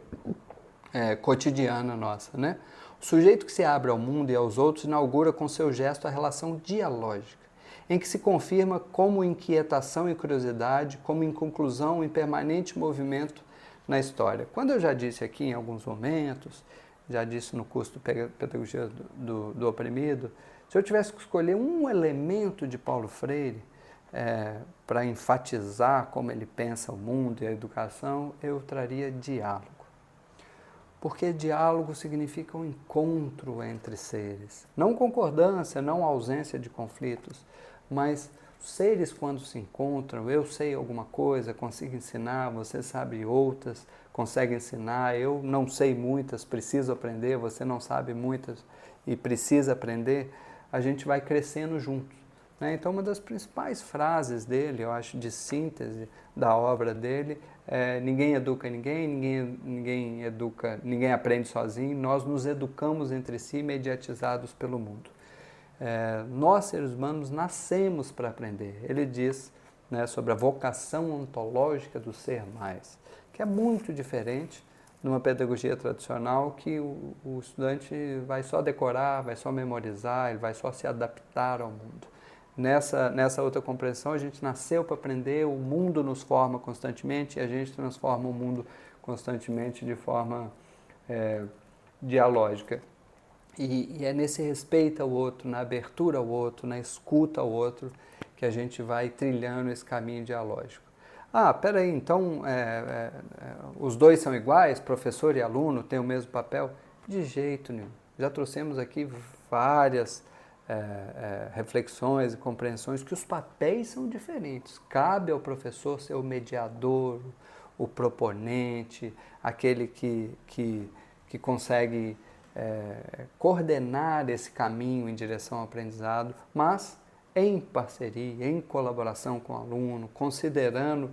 cotidiana nossa, né? O sujeito que se abre ao mundo e aos outros inaugura com seu gesto a relação dialógica, em que se confirma como inquietação e curiosidade, como inconclusão e permanente movimento na história. Quando eu já disse aqui em alguns momentos, já disse no curso de Pedagogia do Oprimido, se eu tivesse que escolher um elemento de Paulo Freire para enfatizar como ele pensa o mundo e a educação, eu traria diálogo. Porque diálogo significa um encontro entre seres. Não concordância, não ausência de conflitos, mas seres quando se encontram, eu sei alguma coisa, consigo ensinar, você sabe outras, consegue ensinar, eu não sei muitas, preciso aprender, você não sabe muitas e precisa aprender, a gente vai crescendo juntos. Então, uma das principais frases dele, eu acho, de síntese da obra dele, é: ninguém educa ninguém, ninguém aprende sozinho, nós nos educamos entre si, mediatizados pelo mundo. Nós, seres humanos, nascemos para aprender. Ele diz, né, sobre a vocação ontológica do ser mais, que é muito diferente de uma pedagogia tradicional que o estudante vai só decorar, vai só memorizar, ele vai só se adaptar ao mundo. Nessa outra compreensão, a gente nasceu para aprender, o mundo nos forma constantemente e a gente transforma o mundo constantemente de forma dialógica. E é nesse respeito ao outro, na abertura ao outro, na escuta ao outro, que a gente vai trilhando esse caminho dialógico. Peraí, então os dois são iguais, professor e aluno têm o mesmo papel? De jeito nenhum. Já trouxemos aqui várias reflexões e compreensões que os papéis são diferentes. Cabe ao professor ser o mediador, o proponente, aquele que consegue coordenar esse caminho em direção ao aprendizado, mas em parceria, em colaboração com o aluno, considerando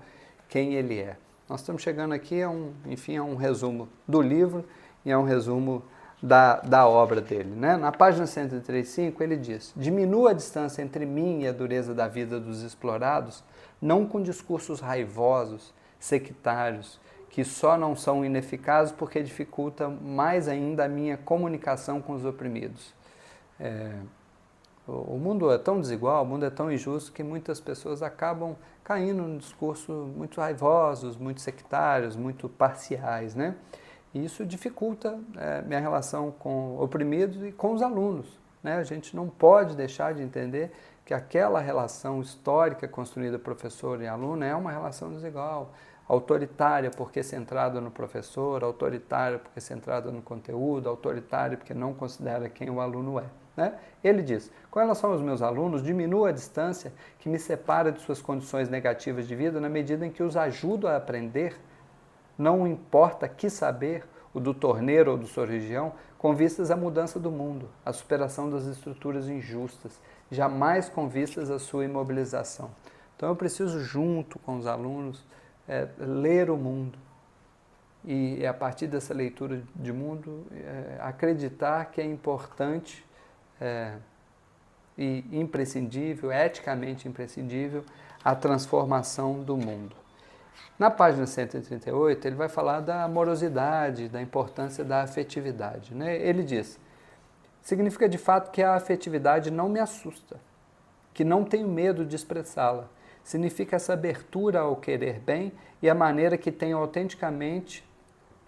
quem ele é. Nós estamos chegando aqui enfim, a um resumo do livro e a um resumo da obra dele, né? Na página 135 ele diz: diminua a distância entre mim e a dureza da vida dos explorados, não com discursos raivosos, sectários, que só não são ineficazes porque dificultam mais ainda a minha comunicação com os oprimidos. O mundo é tão desigual, o mundo é tão injusto que muitas pessoas acabam caindo num discurso muito raivosos, muito sectários, muito parciais, né? E isso dificulta minha relação com oprimidos e com os alunos, né? A gente não pode deixar de entender que aquela relação histórica construída professor e aluno é uma relação desigual, autoritária porque centrada no professor, autoritária porque centrada no conteúdo, autoritária porque não considera quem o aluno é. Né? Ele diz: com relação aos meus alunos, diminua a distância que me separa de suas condições negativas de vida na medida em que os ajudo a aprender, não importa que saber, o do torneiro ou do sorrigião, com vistas à mudança do mundo, à superação das estruturas injustas, jamais com vistas à sua imobilização. Então eu preciso, junto com os alunos, ler o mundo e, a partir dessa leitura de mundo, acreditar que é importante e imprescindível, eticamente imprescindível, a transformação do mundo. Na página 138, ele vai falar da amorosidade, da importância da afetividade, né? Ele diz: significa de fato que a afetividade não me assusta, que não tenho medo de expressá-la. Significa essa abertura ao querer bem e a maneira que tenho autenticamente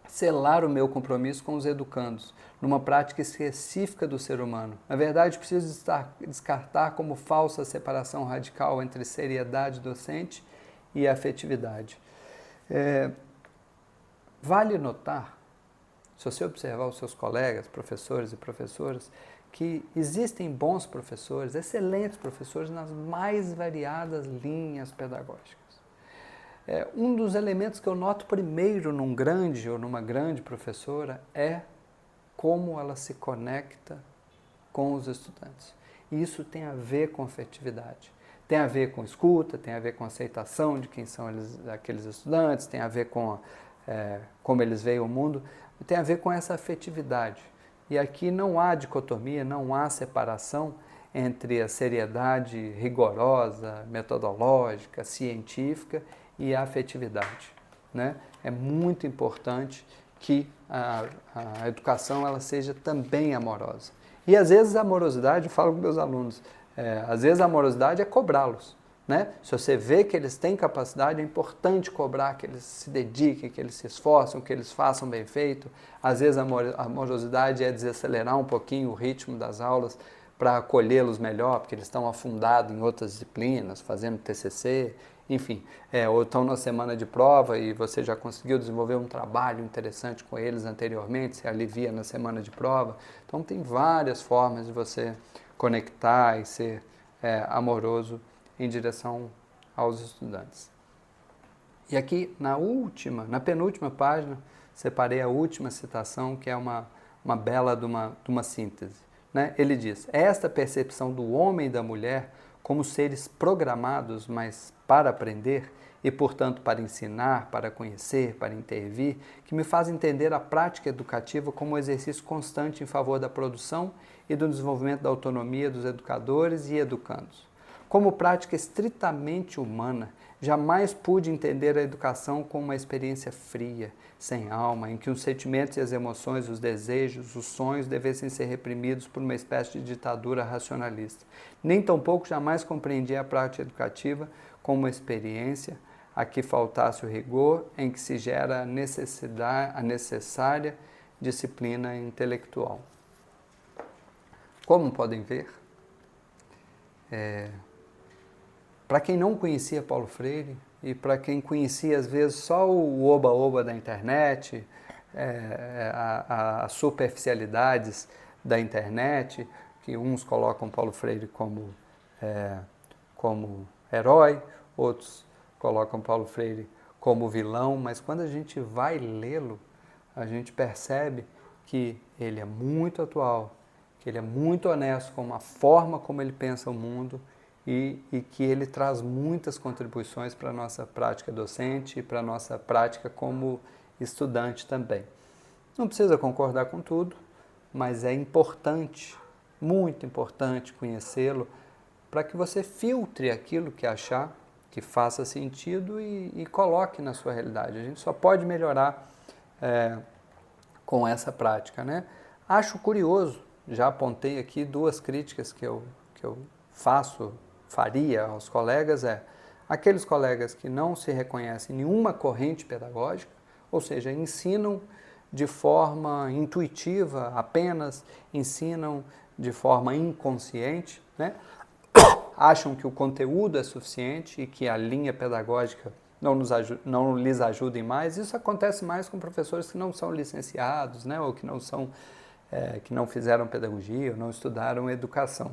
selar o meu compromisso com os educandos, numa prática específica do ser humano. Na verdade, preciso descartar como falsa a separação radical entre seriedade docente e afetividade. Vale notar, se você observar os seus colegas, professores e professoras, que existem bons professores, excelentes professores nas mais variadas linhas pedagógicas. Um dos elementos que eu noto primeiro num grande ou numa grande professora é como ela se conecta com os estudantes. E isso tem a ver com afetividade. Tem a ver com escuta, tem a ver com aceitação de quem são aqueles estudantes, tem a ver com como eles veem o mundo, tem a ver com essa afetividade. E aqui não há dicotomia, não há separação entre a seriedade rigorosa, metodológica, científica e a afetividade, né? É muito importante que a educação ela seja também amorosa. E às vezes a amorosidade, eu falo com meus alunos, às vezes a amorosidade é cobrá-los, né? Se você vê que eles têm capacidade, é importante cobrar que eles se dediquem, que eles se esforçem, que eles façam bem feito. Às vezes a amorosidade é desacelerar um pouquinho o ritmo das aulas para acolhê-los melhor, porque eles estão afundados em outras disciplinas, fazendo TCC, enfim, ou estão na semana de prova e você já conseguiu desenvolver um trabalho interessante com eles anteriormente, se alivia na semana de prova. Então tem várias formas de você conectar e ser amoroso em direção aos estudantes. E aqui na penúltima página, separei a última citação, que é uma bela de uma síntese. Né? Ele diz: esta percepção do homem e da mulher como seres programados, mas para aprender e, portanto, para ensinar, para conhecer, para intervir, que me faz entender a prática educativa como um exercício constante em favor da produção e do desenvolvimento da autonomia dos educadores e educandos. Como prática estritamente humana, jamais pude entender a educação como uma experiência fria, sem alma, em que os sentimentos e as emoções, os desejos, os sonhos devessem ser reprimidos por uma espécie de ditadura racionalista. Nem tampouco jamais compreendi a prática educativa como uma experiência a que faltasse o rigor, em que se gera a necessária disciplina intelectual. Como podem ver, para quem não conhecia Paulo Freire e para quem conhecia às vezes só o oba-oba da internet, as superficialidades da internet, que uns colocam Paulo Freire como herói, outros colocam Paulo Freire como vilão, mas quando a gente vai lê-lo, a gente percebe que ele é muito atual, que ele é muito honesto com a forma como ele pensa o mundo e que ele traz muitas contribuições para a nossa prática docente e para a nossa prática como estudante também. Não precisa concordar com tudo, mas é importante, muito importante conhecê-lo para que você filtre aquilo que achar que faça sentido e coloque na sua realidade. A gente só pode melhorar com essa prática, né? Acho curioso, já apontei aqui duas críticas que eu faria aos colegas, aqueles colegas que não se reconhecem em nenhuma corrente pedagógica, ou seja, ensinam de forma intuitiva, apenas ensinam de forma inconsciente, né? Acham que o conteúdo é suficiente e que a linha pedagógica não lhes ajuda em mais. Isso acontece mais com professores que não são licenciados, né? Ou que que não fizeram pedagogia ou não estudaram educação.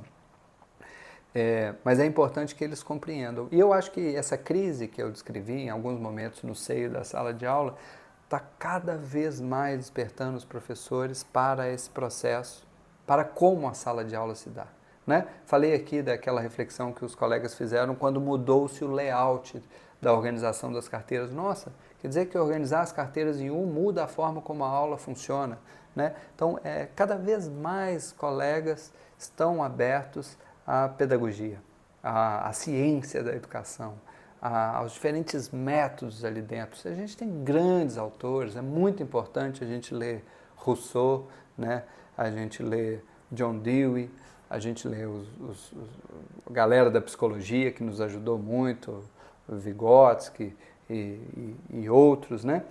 Mas é importante que eles compreendam. E eu acho que essa crise que eu descrevi em alguns momentos no seio da sala de aula está cada vez mais despertando os professores para esse processo, para como a sala de aula se dá. Né? Falei aqui daquela reflexão que os colegas fizeram quando mudou-se o layout da organização das carteiras. Nossa, quer dizer que organizar as carteiras em muda a forma como a aula funciona. Né? Então, cada vez mais colegas estão abertos à pedagogia, à ciência da educação, aos diferentes métodos ali dentro. A gente tem grandes autores, é muito importante a gente ler Rousseau, né? A gente lê John Dewey, a gente lê a galera da psicologia que nos ajudou muito, Vygotsky e outros, né?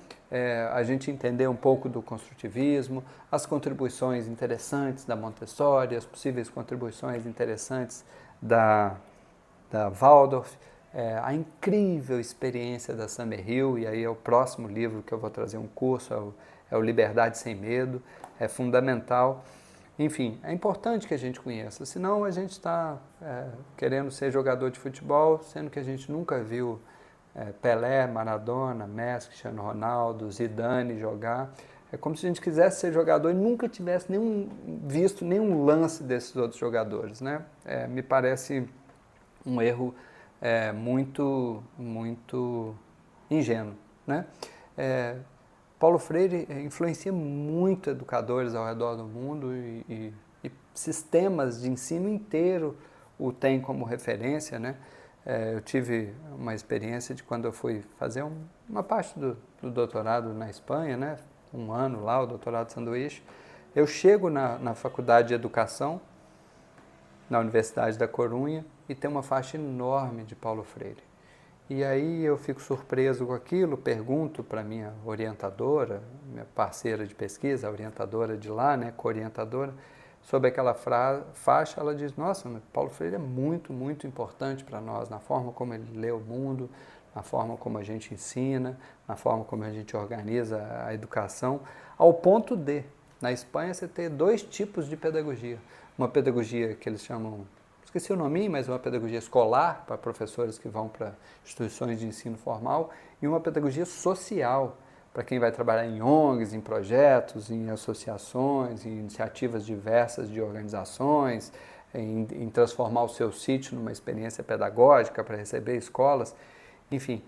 A gente entender um pouco do construtivismo, as contribuições interessantes da Montessori, as possíveis contribuições interessantes da Waldorf, a incrível experiência da Summerhill, e aí é o próximo livro que eu vou trazer um curso, é o Liberdade Sem Medo, é fundamental. Enfim, é importante que a gente conheça, senão a gente está querendo ser jogador de futebol, sendo que a gente nunca viu Pelé, Maradona, Messi, Cristiano Ronaldo, Zidane jogar. É como se a gente quisesse ser jogador e nunca tivesse visto nenhum lance desses outros jogadores, né? Me parece um erro muito ingênuo, né? Paulo Freire influencia muito educadores ao redor do mundo e sistemas de ensino inteiro o tem como referência, né? Eu tive uma experiência de quando eu fui fazer uma parte do doutorado na Espanha, né? Um ano lá, o doutorado de sanduíche. Eu chego na faculdade de educação, na Universidade da Corunha, e tem uma faixa enorme de Paulo Freire. E aí eu fico surpreso com aquilo, pergunto para minha orientadora, minha parceira de pesquisa, a orientadora de lá, né, co-orientadora, sobre aquela faixa. Ela diz: nossa, Paulo Freire é muito, muito importante para nós, na forma como ele lê o mundo, na forma como a gente ensina, na forma como a gente organiza a educação, ao ponto de, na Espanha, você ter dois tipos de pedagogia. Uma pedagogia que eles chamam, esqueci o nome, mas uma pedagogia escolar, para professores que vão para instituições de ensino formal, e uma pedagogia social, para quem vai trabalhar em ONGs, em projetos, em associações, em iniciativas diversas de organizações, em transformar o seu sítio numa experiência pedagógica para receber escolas. Enfim,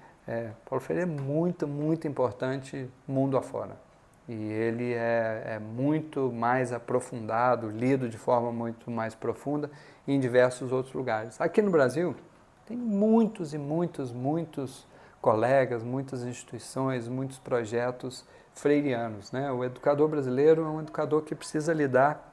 Paulo Freire é muito, muito importante mundo afora. E ele é muito mais aprofundado, lido de forma muito mais profunda em diversos outros lugares. Aqui no Brasil, tem muitos e muitos colegas, muitas instituições, muitos projetos freirianos, né? O educador brasileiro é um educador que precisa lidar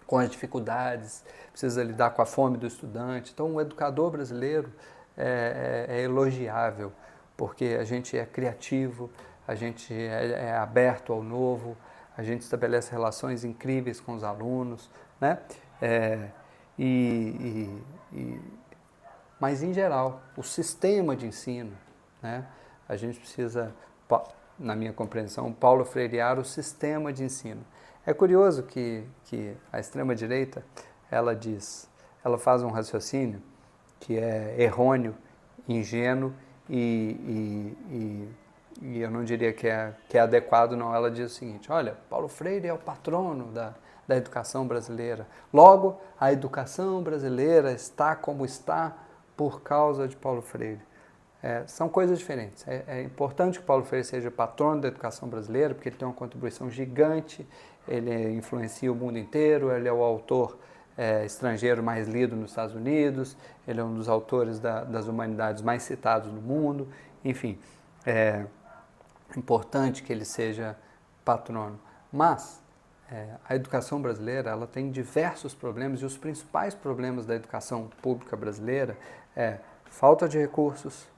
com as dificuldades, precisa lidar com a fome do estudante. Então, o educador brasileiro é elogiável, porque a gente é criativo, a gente é aberto ao novo, a gente estabelece relações incríveis com os alunos, né? Mas, em geral, o sistema de ensino, né? A gente precisa, na minha compreensão, Paulo Freirear o sistema de ensino. É curioso que a extrema-direita, ela faz um raciocínio que é errôneo, ingênuo e eu não diria que é adequado, não. Ela diz o seguinte: olha, Paulo Freire é o patrono da educação brasileira. Logo, a educação brasileira está como está por causa de Paulo Freire. São coisas diferentes. É importante que Paulo Freire seja patrono da educação brasileira, porque ele tem uma contribuição gigante, ele influencia o mundo inteiro, ele é o autor estrangeiro mais lido nos Estados Unidos, ele é um dos autores das humanidades mais citados no mundo, enfim, é importante que ele seja patrono. Mas a educação brasileira ela tem diversos problemas, e os principais problemas da educação pública brasileira é falta de recursos,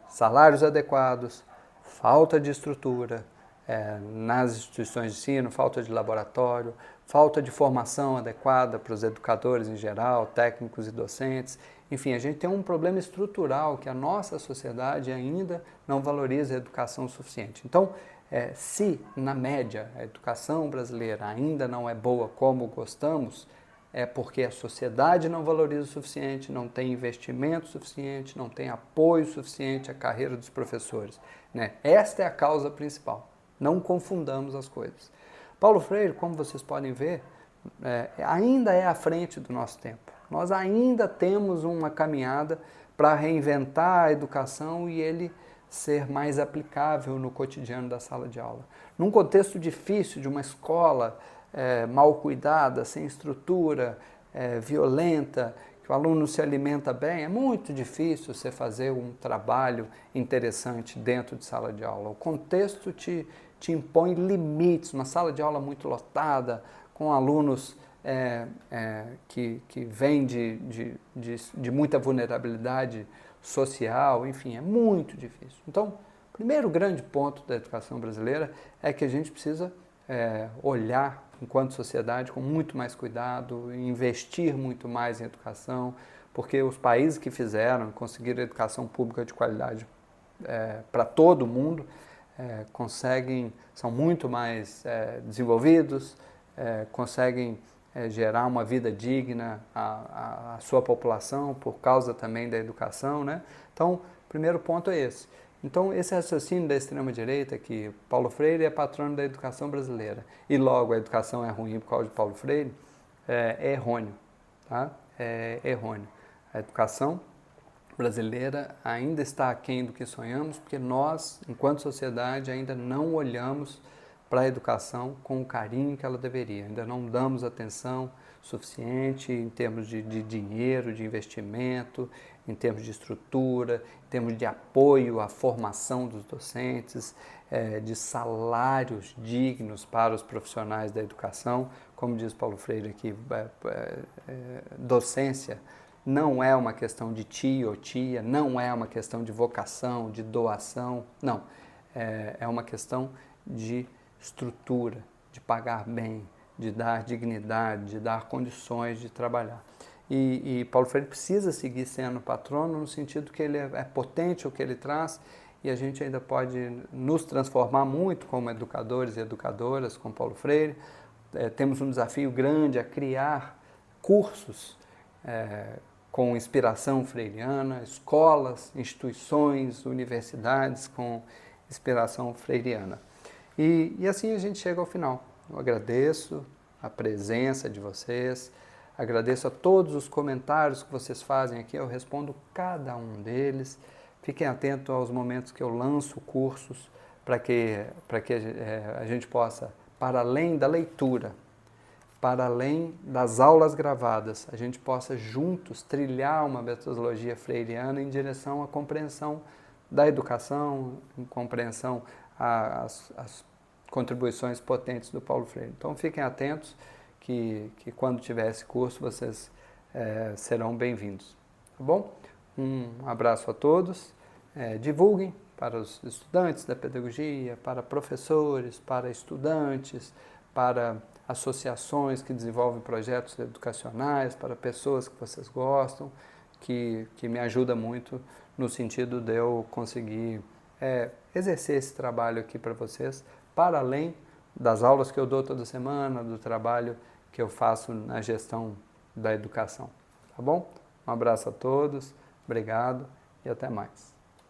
salários adequados, falta de estrutura nas instituições de ensino, falta de laboratório, falta de formação adequada para os educadores em geral, técnicos e docentes. Enfim, a gente tem um problema estrutural que a nossa sociedade ainda não valoriza a educação o suficiente. Então, se na média a educação brasileira ainda não é boa como gostamos, é porque a sociedade não valoriza o suficiente, não tem investimento suficiente, não tem apoio suficiente à carreira dos professores, né? Esta é a causa principal. Não confundamos as coisas. Paulo Freire, como vocês podem ver, ainda é à frente do nosso tempo. Nós ainda temos uma caminhada para reinventar a educação e ele ser mais aplicável no cotidiano da sala de aula. Num contexto difícil de uma escola mal cuidada, sem estrutura, violenta, que o aluno se alimenta bem, é muito difícil você fazer um trabalho interessante dentro de sala de aula. O contexto te impõe limites, uma sala de aula muito lotada, com alunos que vêm de muita vulnerabilidade social, enfim, é muito difícil. Então, o primeiro grande ponto da educação brasileira é que a gente precisa olhar enquanto sociedade com muito mais cuidado, investir muito mais em educação, porque os países que conseguiram educação pública de qualidade para todo mundo, são muito mais desenvolvidos, conseguem gerar uma vida digna à sua população por causa também da educação, né? Então, o primeiro ponto é esse. Então, esse raciocínio da extrema-direita, que Paulo Freire é patrono da educação brasileira e logo a educação é ruim por causa de Paulo Freire, é errôneo, tá? É errôneo. A educação brasileira ainda está aquém do que sonhamos, porque nós, enquanto sociedade, ainda não olhamos para a educação com o carinho que ela deveria. Ainda não damos atenção suficiente em termos de dinheiro, de investimento, em termos de estrutura, em termos de apoio à formação dos docentes, de salários dignos para os profissionais da educação. Como diz Paulo Freire aqui, docência não é uma questão de tio ou tia, não é uma questão de vocação, de doação, não. É uma questão de estrutura, de pagar bem, de dar dignidade, de dar condições de trabalhar. E Paulo Freire precisa seguir sendo patrono no sentido que ele é potente o que ele traz e a gente ainda pode nos transformar muito como educadores e educadoras com Paulo Freire. Temos um desafio grande a criar cursos com inspiração freiriana, escolas, instituições, universidades com inspiração freiriana. E assim a gente chega ao final. Eu agradeço a presença de vocês, agradeço a todos os comentários que vocês fazem aqui, eu respondo cada um deles. Fiquem atentos aos momentos que eu lanço cursos para que a gente possa, para além da leitura, para além das aulas gravadas, a gente possa juntos trilhar uma metodologia freiriana em direção à compreensão da educação, em compreensão às contribuições potentes do Paulo Freire. Então fiquem atentos que quando tiver esse curso vocês serão bem-vindos. Tá bom? Um abraço a todos. Divulguem para os estudantes da pedagogia, para professores, para estudantes, para associações que desenvolvem projetos educacionais, para pessoas que vocês gostam, que me ajuda muito no sentido de eu conseguir exercer esse trabalho aqui para vocês, para além das aulas que eu dou toda semana, do trabalho que eu faço na gestão da educação. Tá bom? Um abraço a todos, obrigado e até mais.